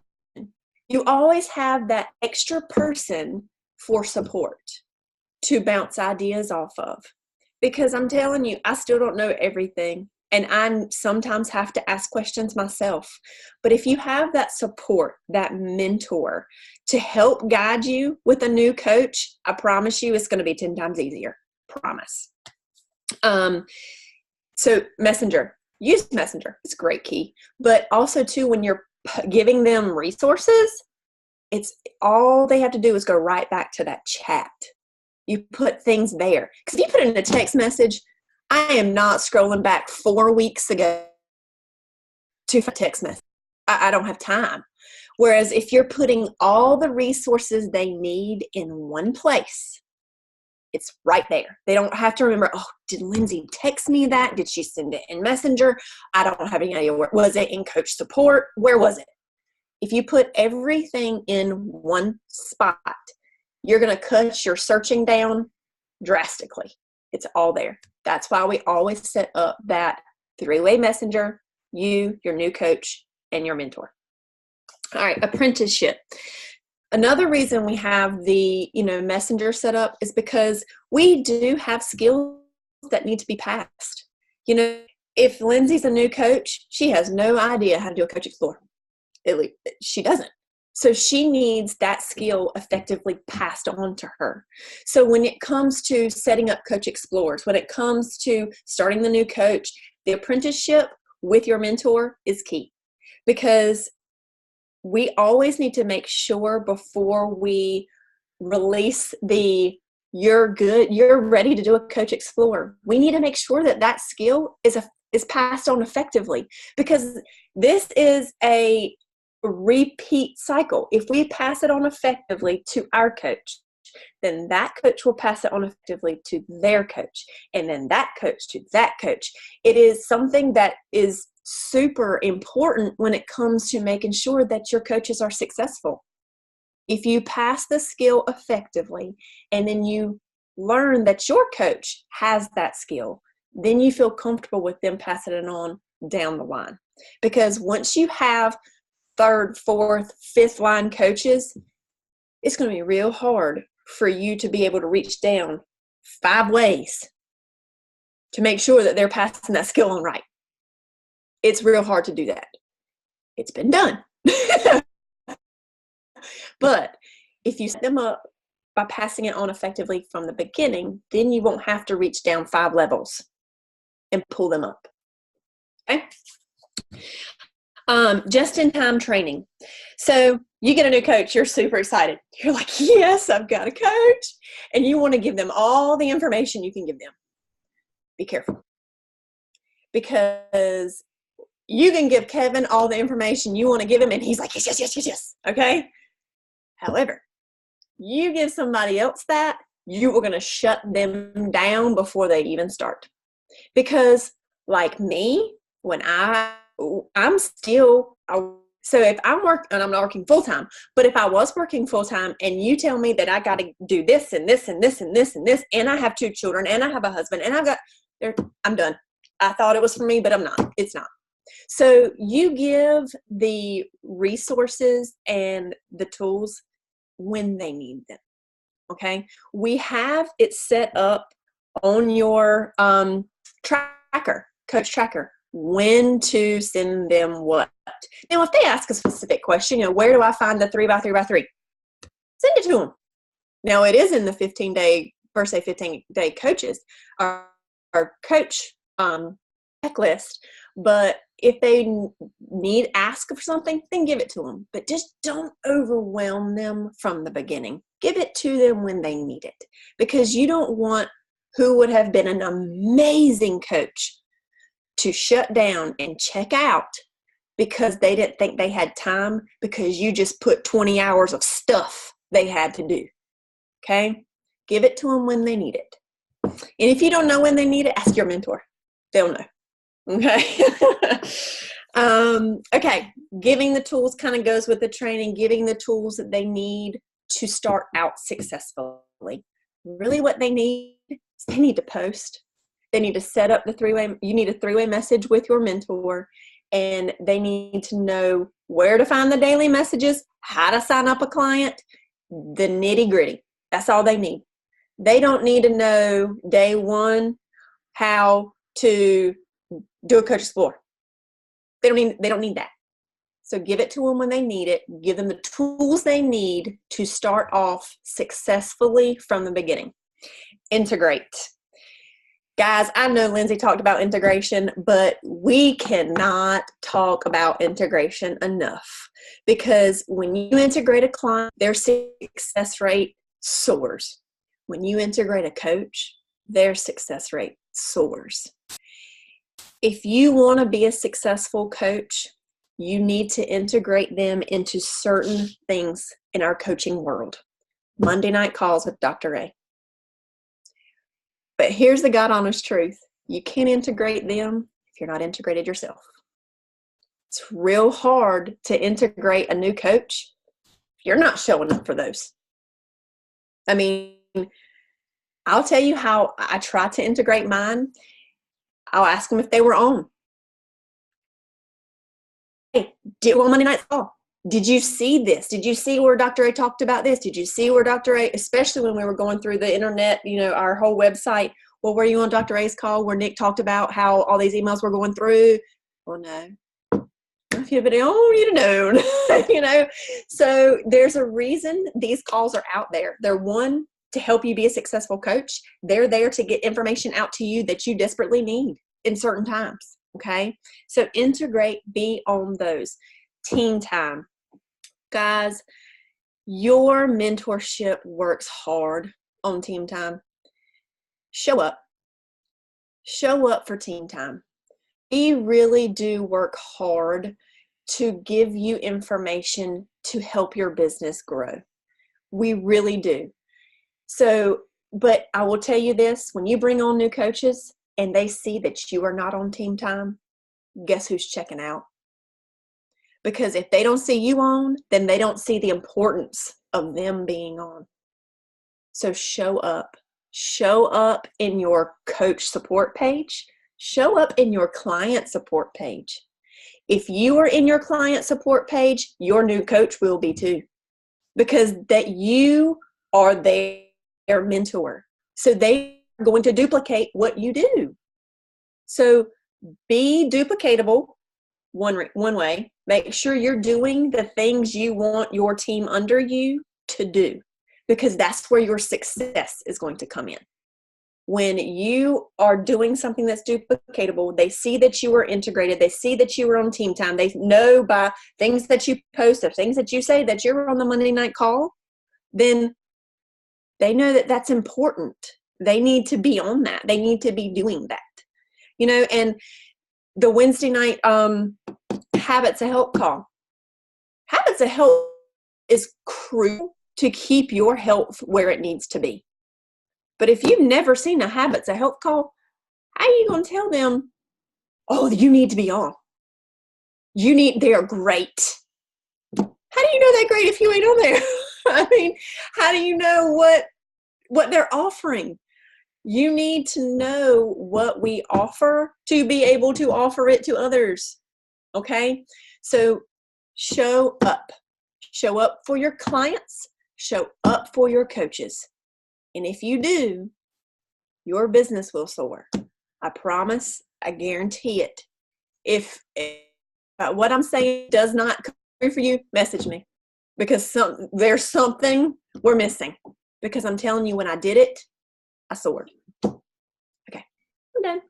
You always have that extra person for support to bounce ideas off of. Because I'm telling you, I still don't know everything. And I sometimes have to ask questions myself. But if you have that support, that mentor to help guide you with a new coach, I promise you it's going to be 10 times easier. Promise. So Messenger. Use Messenger. It's a great key. But also, too, when you're giving them resources, it's all they have to do is go right back to that chat. You put things there. Because if you put it in a text message, I am not scrolling back 4 weeks ago to a text message. I don't have time. Whereas if you're putting all the resources they need in one place, it's right there. They don't have to remember, oh, did Lindsay text me that? Did she send it in Messenger? I don't have any idea. Where was it? In coach support? Where was it? If you put everything in one spot, you're going to cut your searching down drastically. It's all there. That's why we always set up that 3-way messenger, you, your new coach, and your mentor. All right, apprenticeship. Another reason we have the messenger set up is because we do have skills that need to be passed. If Lindsay's a new coach, she has no idea how to do a coach explore. She doesn't. So she needs that skill effectively passed on to her. So when it comes to setting up coach explorers, when it comes to starting the new coach, the apprenticeship with your mentor is key, because we always need to make sure before we release you're good, you're ready to do a coach explorer. We need to make sure that skill is passed on effectively, because this is a repeat cycle. If we pass it on effectively to our coach, then that coach will pass it on effectively to their coach, and then that coach to that coach. It is something that is super important when it comes to making sure that your coaches are successful. If you pass the skill effectively and then you learn that your coach has that skill, then you feel comfortable with them passing it on down the line. Because once you have 3rd, 4th, 5th line coaches, it's going to be real hard for you to be able to reach down 5 ways to make sure that they're passing that skill on right. It's real hard to do that. It's been done. But if you set them up by passing it on effectively from the beginning, then you won't have to reach down 5 levels and pull them up. Okay? Just-in-time training. So you get a new coach, you're super excited. You're like, yes, I've got a coach. And you want to give them all the information you can give them. Be careful. Because you can give Kevin all the information you want to give him, and he's like, yes, yes, yes, yes, yes. Okay? However, you give somebody else that, you are going to shut them down before they even start. Because like me, when I'm still, so if I'm working, and I'm not working full time, but if I was working full time and you tell me that I got to do this and this and this and this and this, and I have 2 children and I have a husband and I'm done. I thought it was for me, but I'm not. It's not. So you give the resources and the tools when they need them. Okay. We have it set up on your tracker, coach tracker, when to send them what. Now, if they ask a specific question, where do I find the 3x3x3? Send it to them. Now, it is in the 15-day, first day 15-day coaches, our coach checklist, but if they ask for something, then give it to them. But just don't overwhelm them from the beginning. Give it to them when they need it, because you don't want who would have been an amazing coach to shut down and check out because they didn't think they had time, because you just put 20 hours of stuff they had to do. Okay? Give it to them when they need it. And if you don't know when they need it, ask your mentor. They'll know. Okay? Okay. Giving the tools kind of goes with the training, giving the tools that they need to start out successfully. Really what they need is they need to post. They need to set up you need a 3-way message with your mentor, and they need to know where to find the daily messages, how to sign up a client, the nitty gritty. That's all they need. They don't need to know day 1 how to do a coach explore. They don't need that. So give it to them when they need it. Give them the tools they need to start off successfully from the beginning. Integrate. Guys, I know Lindsay talked about integration, but we cannot talk about integration enough, because when you integrate a client, their success rate soars. When you integrate a coach, their success rate soars. If you want to be a successful coach, you need to integrate them into certain things in our coaching world. Monday night calls with Dr. A. But here's the God honest truth. You can't integrate them if you're not integrated yourself. It's real hard to integrate a new coach if you're not showing up for those. I mean, I'll tell you how I try to integrate mine. I'll ask them if they were on. Hey, on Monday night call, did you see this? Did you see where Dr. A talked about this? Did you see where Dr. A, especially when we were going through the internet, our whole website, well, were you on Dr. A's call where Nick talked about how all these emails were going through? Well, no. If you'd been on, you'd have known, So there's a reason these calls are out there. They're one, to help you be a successful coach. They're there to get information out to you that you desperately need in certain times. Okay. So integrate, be on those. Team time. Guys, your mentorship works hard on team time. Show up. Show up for team time. We really do work hard to give you information to help your business grow. We really do. So, but I will tell you this, when you bring on new coaches and they see that you are not on team time, guess who's checking out? Because if they don't see you on, then they don't see the importance of them being on. So show up. Show up in your coach support page. Show up in your client support page. If you are in your client support page, your new coach will be too. Because that you are their mentor. So they are going to duplicate what you do. So be duplicatable one way. Make sure you're doing the things you want your team under you to do, because that's where your success is going to come in. When you are doing something that's duplicatable, they see that you are integrated. They see that you are on team time. They know by things that you post or things that you say that you're on the Monday night call. Then they know that that's important. They need to be on that. They need to be doing that. And the Wednesday night Habits of Health call. Habits of Health is crucial to keep your health where it needs to be. But if you've never seen a Habits of Health call, how are you going to tell them oh, you need to be on. They are great. How do you know they're great if you ain't on there? I mean, how do you know what they're offering? You need to know what we offer to be able to offer it to others. Okay? So show up. Show up for your clients. Show up for your coaches. And if you do, your business will soar. I promise. I guarantee it. If what I'm saying does not come through for you, message me. Because there's something we're missing. Because I'm telling you, when I did it, I soared. Okay, I'm done.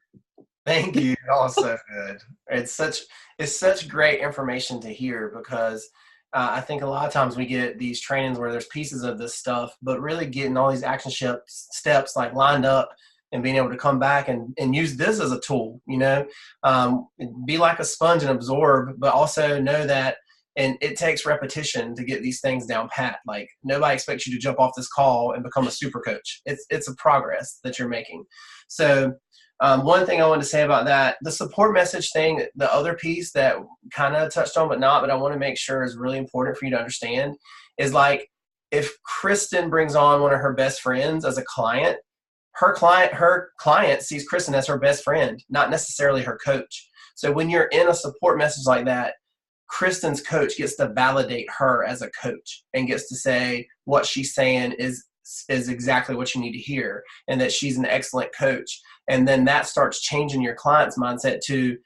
Thank you. Also good. It's such great information to hear, because I think a lot of times we get these trainings where there's pieces of this stuff, but really getting all these action steps like lined up and being able to come back and use this as a tool, be like a sponge and absorb, but also know that, and it takes repetition to get these things down pat. Like, nobody expects you to jump off this call and become a super coach. It's a progress that you're making. So one thing I wanted to say about that, the support message thing, the other piece that kind of touched on, but I want to make sure is really important for you to understand, is like, if Kristen brings on one of her best friends as a client, her client sees Kristen as her best friend, not necessarily her coach. So when you're in a support message like that, Kristen's coach gets to validate her as a coach and gets to say what she's saying is exactly what you need to hear, and that she's an excellent coach. And then that starts changing your client's mindset to,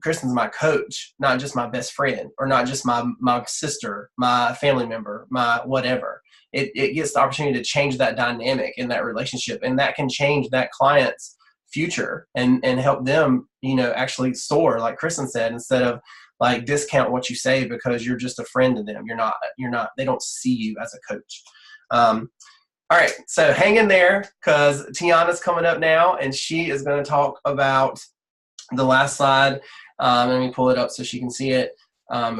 Kristen's my coach, not just my best friend, or not just my sister, my family member, my whatever. It gets the opportunity to change that dynamic in that relationship, and that can change that client's future and help them, actually soar, like Kristen said, instead of like discount what you say because you're just a friend to them. You're not, they don't see you as a coach. All right, so hang in there, because Tiana's coming up now, and she is going to talk about the last slide. Let me pull it up so she can see it.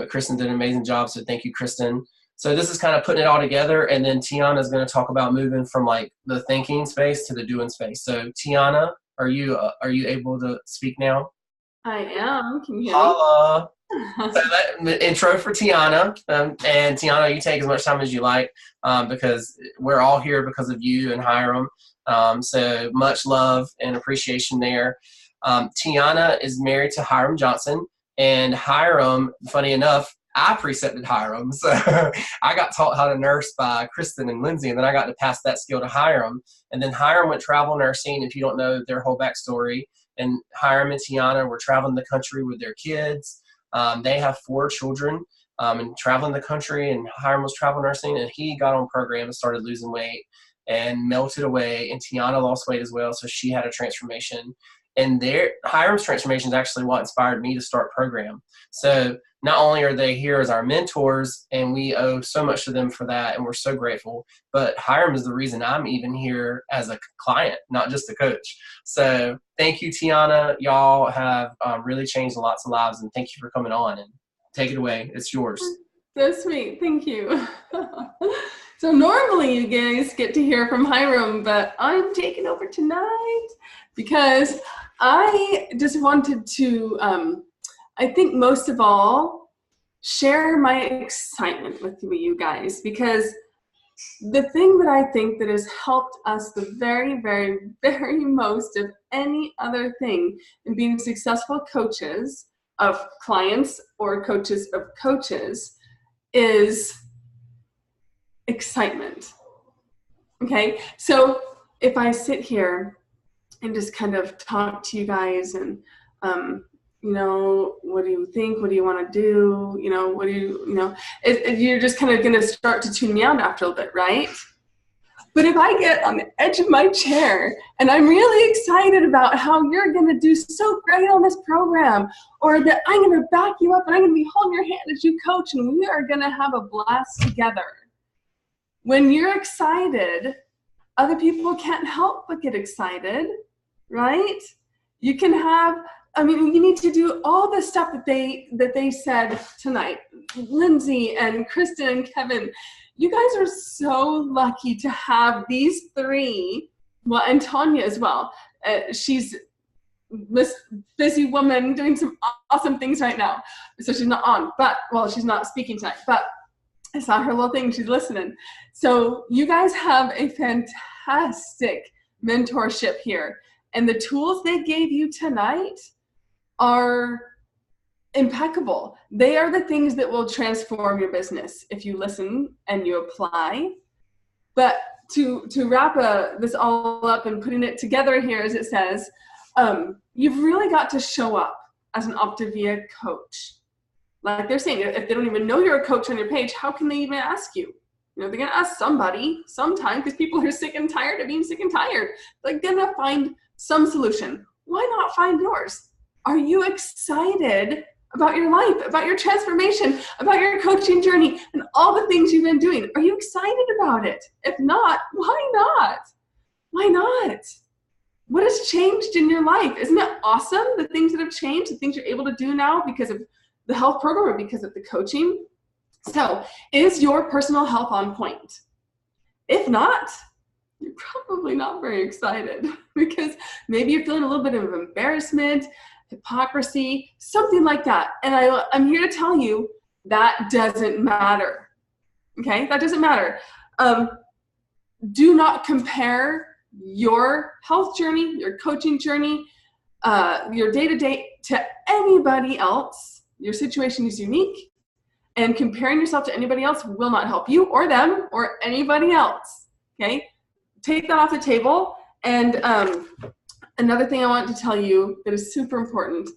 Kristen did an amazing job, so thank you, Kristen. So this is kind of putting it all together, and then Tiana is going to talk about moving from like the thinking space to the doing space. So Tiana, are you able to speak now? I am. Can you hear Holla. So that intro for Tiana, and Tiana, you take as much time as you like, because we're all here because of you and Hiram. So much love and appreciation there. Tiana is married to Hiram Johnson, and Hiram, funny enough, I precepted Hiram. So I got taught how to nurse by Kristen and Lindsay, and then I got to pass that skill to Hiram. And then Hiram went travel nursing, if you don't know their whole backstory. And Hiram and Tiana were traveling the country with their kids. They have 4 children, and traveling the country, and Hiram was travel nursing, and he got on program and started losing weight and melted away, and Tiana lost weight as well, so she had a transformation. And Hiram's transformation is actually what inspired me to start program. So not only are they here as our mentors, and we owe so much to them for that, and we're so grateful, but Hiram is the reason I'm even here as a client, not just a coach. So thank you, Tiana. Y'all have really changed lots of lives, and thank you for coming on, and take it away. It's yours. So sweet. Thank you. So normally you guys get to hear from Hiram, but I'm taking over tonight because I just wanted to, I think most of all, share my excitement with you guys, because the thing that I think that has helped us the very, very, very most of any other thing in being successful coaches of clients or coaches of coaches is excitement. Okay, so if I sit here and just kind of talk to you guys and, what do you think? What do you want to do? You're just kind of going to start to tune me out after a little bit, right? But if I get on the edge of my chair and I'm really excited about how you're going to do so great on this program, or that I'm going to back you up and I'm going to be holding your hand as you coach, and we are going to have a blast together. When you're excited, other people can't help but get excited, right? You can you need to do all the stuff that they said tonight. Lindsay and Kristen and Kevin, you guys are so lucky to have these 3, well, and Tanya as well. She's Miss busy woman doing some awesome things right now. So she's not on, but, well, she's not speaking tonight, but I saw her little thing. She's listening. So you guys have a fantastic mentorship here. And the tools they gave you tonight are impeccable. They are the things that will transform your business if you listen and you apply. But to wrap this all up and putting it together here, as it says, you've really got to show up as an Optavia coach. Like they're saying, if they don't even know you're a coach on your page, how can they even ask you? You know, they're going to ask somebody sometime, because people are sick and tired of being sick and tired. Like, they're going to find some solution. Why not find yours? Are you excited about your life, about your transformation, about your coaching journey, and all the things you've been doing? Are you excited about it? If not, why not? Why not? What has changed in your life? Isn't it awesome, the things that have changed, the things you're able to do now because of the health program or because of the coaching? So, is your personal health on point? If not, you're probably not very excited, because maybe you're feeling a little bit of embarrassment, hypocrisy, something like that. And I'm here to tell you that doesn't matter. Okay, that doesn't matter. Do not compare your health journey, your coaching journey, your day-to-day to anybody else. Your situation is unique, and comparing yourself to anybody else will not help you or them or anybody else. Okay, take that off the table. And another thing I want to tell you that is super important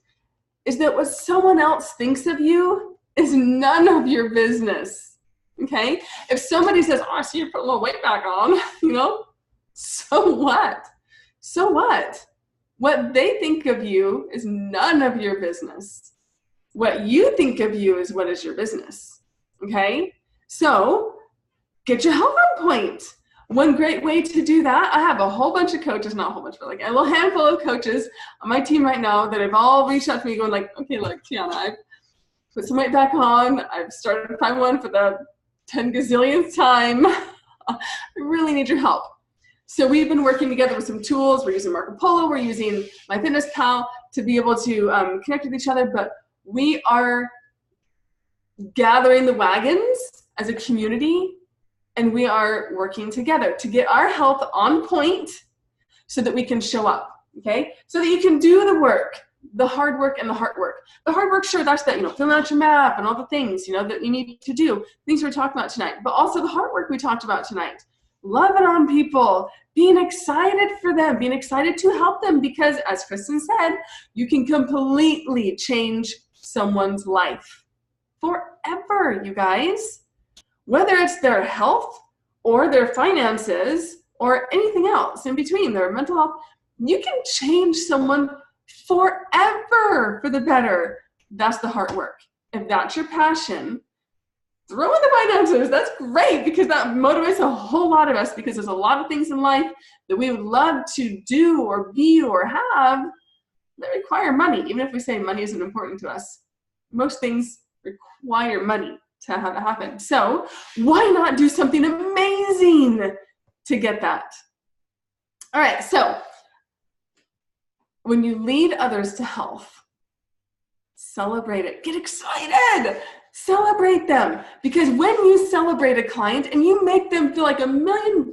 is that what someone else thinks of you is none of your business. Okay, if somebody says, "Oh, I see you put a little weight back on," you know, so what? So what? What they think of you is none of your business. What you think of you is what is your business. Okay? So get your health on point. One great way to do that, I have a whole bunch of coaches, not a whole bunch, but like a little handful of coaches on my team right now that have all reached out to me going like, okay, look, Tiana, I've put some weight back on. I've started Prime 1 for the 10 gazillionth time. I really need your help. So we've been working together with some tools. We're using Marco Polo. We're using MyFitnessPal to be able to connect with each other. But we are gathering the wagons as a community, and we are working together to get our health on point so that we can show up, okay? So that you can do the work, the hard work and the heart work. The hard work, sure, that's that, you know, filling out your map and all the things, you know, that you need to do, things we're talking about tonight. But also the hard work we talked about tonight. Loving on people, being excited for them, being excited to help them, because as Kristen said, you can completely change someone's life forever, you guys. Whether it's their health or their finances or anything else in between, their mental health, you can change someone forever for the better. That's the hard work. If that's your passion, throw in the finances. That's great, because that motivates a whole lot of us, because there's a lot of things in life that we would love to do or be or have that require money. Even if we say money isn't important to us, most things require money to have it happen. So why not do something amazing to get that? All right, so when you lead others to health, celebrate it. Get excited. Celebrate them. Because when you celebrate a client and you make them feel like $1 million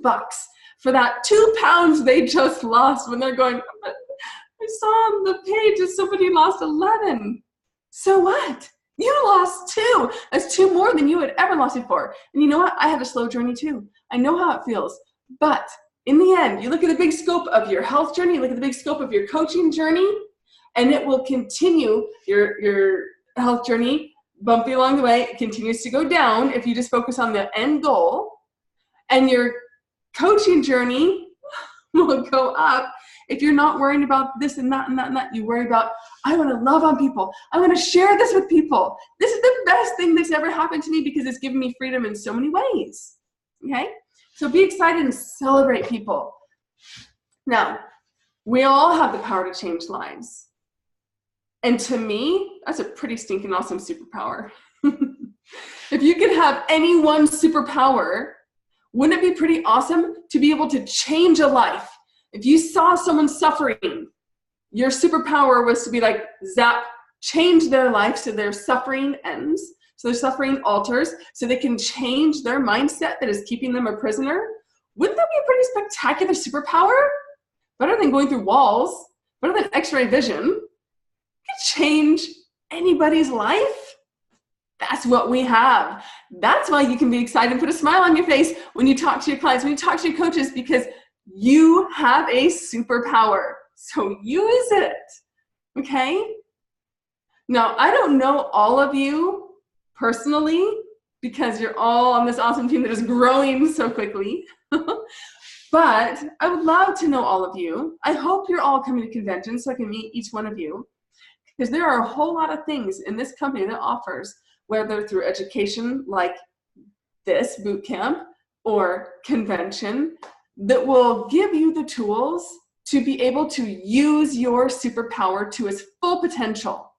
for that 2 pounds they just lost, when they're going, I saw on the page that somebody lost 11. So what? You lost 2. That's 2 more than you had ever lost before. And you know what? I have a slow journey too. I know how it feels. But in the end, you look at the big scope of your health journey, you look at the big scope of your coaching journey, and it will continue your health journey bumpy along the way. It continues to go down if you just focus on the end goal, and your coaching journey will go up if you're not worrying about this and that and that and that. You worry about, I want to love on people. I want to share this with people. This is the best thing that's ever happened to me, because it's given me freedom in so many ways. Okay? So be excited and celebrate people. Now, we all have the power to change lives. And to me, that's a pretty stinking awesome superpower. If you could have any one superpower, wouldn't it be pretty awesome to be able to change a life? If you saw someone suffering your superpower was to be like, zap, change their life so their suffering ends, so their suffering alters, so they can change their mindset that is keeping them a prisoner, wouldn't that be a pretty spectacular superpower? Better than going through walls, better than x-ray vision. You could change anybody's life. That's what we have. That's why you can be excited and put a smile on your face when you talk to your clients, when you talk to your coaches, because you have a superpower. So use it, okay? Now, I don't know all of you personally because you're all on this awesome team that is growing so quickly. But I would love to know all of you. I hope you're all coming to conventions so I can meet each one of you, because there are a whole lot of things in this company that offers, whether through education like this boot camp or convention, that will give you the tools to be able to use your superpower to its full potential.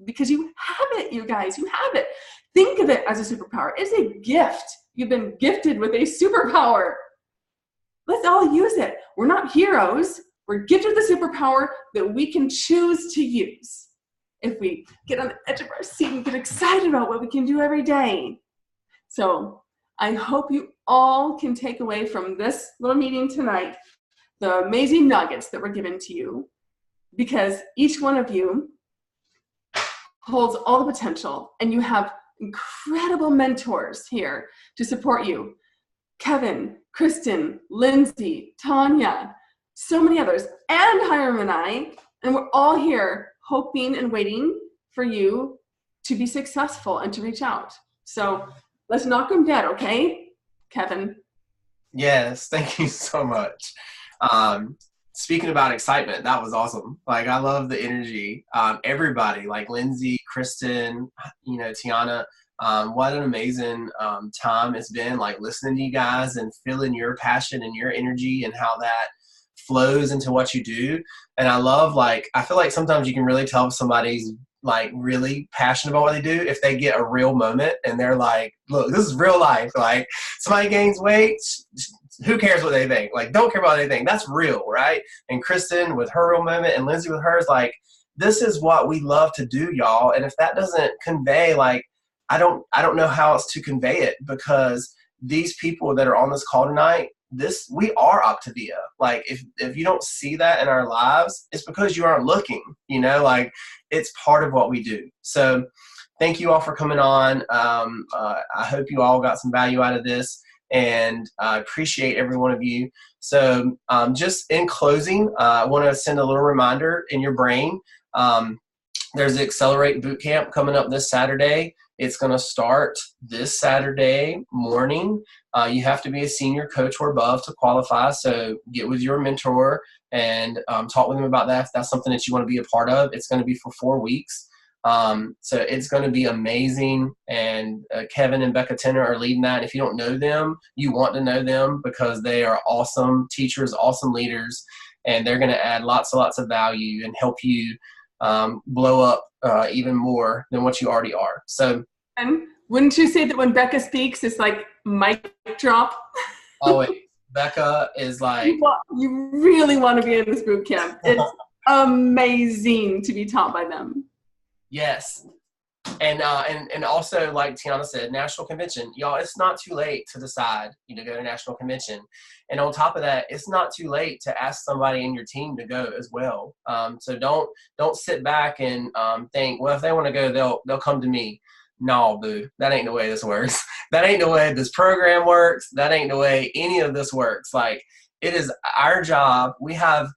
Because you have it, you guys, you have it. Think of it as a superpower. It's a gift. You've been gifted with a superpower. Let's all use it. We're not heroes. We're gifted the superpower that we can choose to use. If we get on the edge of our seat and get excited about what we can do every day. So I hope you all can take away from this little meeting tonight the amazing nuggets that were given to you, because each one of you holds all the potential, and you have incredible mentors here to support you. Kevin, Kristen, Lindsay, Tanya, so many others, and Hiram and I, and we're all here hoping and waiting for you to be successful and to reach out. So let's knock them dead, okay, Kevin? Yes, thank you so much. Speaking about excitement, that was awesome. Like, I love the energy. Everybody, like Lindsay, Kristen, Tiana, what an amazing time it's been, like, listening to you guys and feeling your passion and your energy and how that flows into what you do. And I love, like, I feel like sometimes you can really tell if somebody's like really passionate about what they do if they get a real moment and they're like, look, this is real life. Like, somebody gains weight, who cares what they think? Like, don't care about anything. That's real, right? And Kristen with her real moment and Lindsay with hers, like, this is what we love to do, y'all. And if that doesn't convey, like, I don't know how else to convey it, because these people that are on this call tonight, we are Optavia. Like, if you don't see that in our lives, it's because you aren't looking, like, it's part of what we do. So thank you all for coming on. I hope you all got some value out of this, and I appreciate every one of you. So just in closing, I want to send a little reminder in your brain. There's the Accelerate Bootcamp coming up this Saturday. It's going to start this Saturday morning. You have to be a senior coach or above to qualify, so get with your mentor and talk with them about that if that's something that you want to be a part of. It's going to be for 4 weeks. So it's going to be amazing, and Kevin and Becca Tenner are leading that. If you don't know them, you want to know them, because they are awesome teachers, awesome leaders, and they're going to add lots and lots of value and help you blow up even more than what you already are. So, and wouldn't you say that when Becca speaks, it's like mic drop? Always. Becca is like, you really want to be in this boot camp. It's amazing to be taught by them. Yes. And also, like Tiana said, national convention, y'all, it's not too late to decide, to go to national convention. And on top of that, it's not too late to ask somebody in your team to go as well. So don't sit back and think, well, if they want to go, they'll come to me. No, boo, that ain't the way this works. That ain't the way this program works. That ain't the way any of this works. Like, it is our job. We have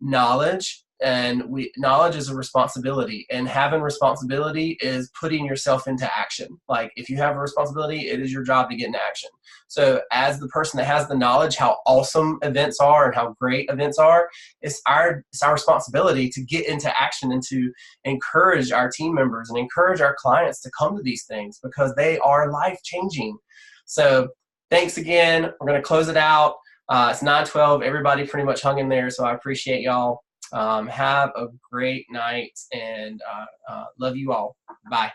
knowledge. And knowledge is a responsibility, and having responsibility is putting yourself into action. Like, if you have a responsibility, it is your job to get into action. So as the person that has the knowledge how awesome events are and how great events are, it's our responsibility to get into action and to encourage our team members and encourage our clients to come to these things, because they are life-changing. So thanks again. We're going to close it out. It's 9:12. Everybody pretty much hung in there, so I appreciate y'all. Have a great night, and love you all. Bye.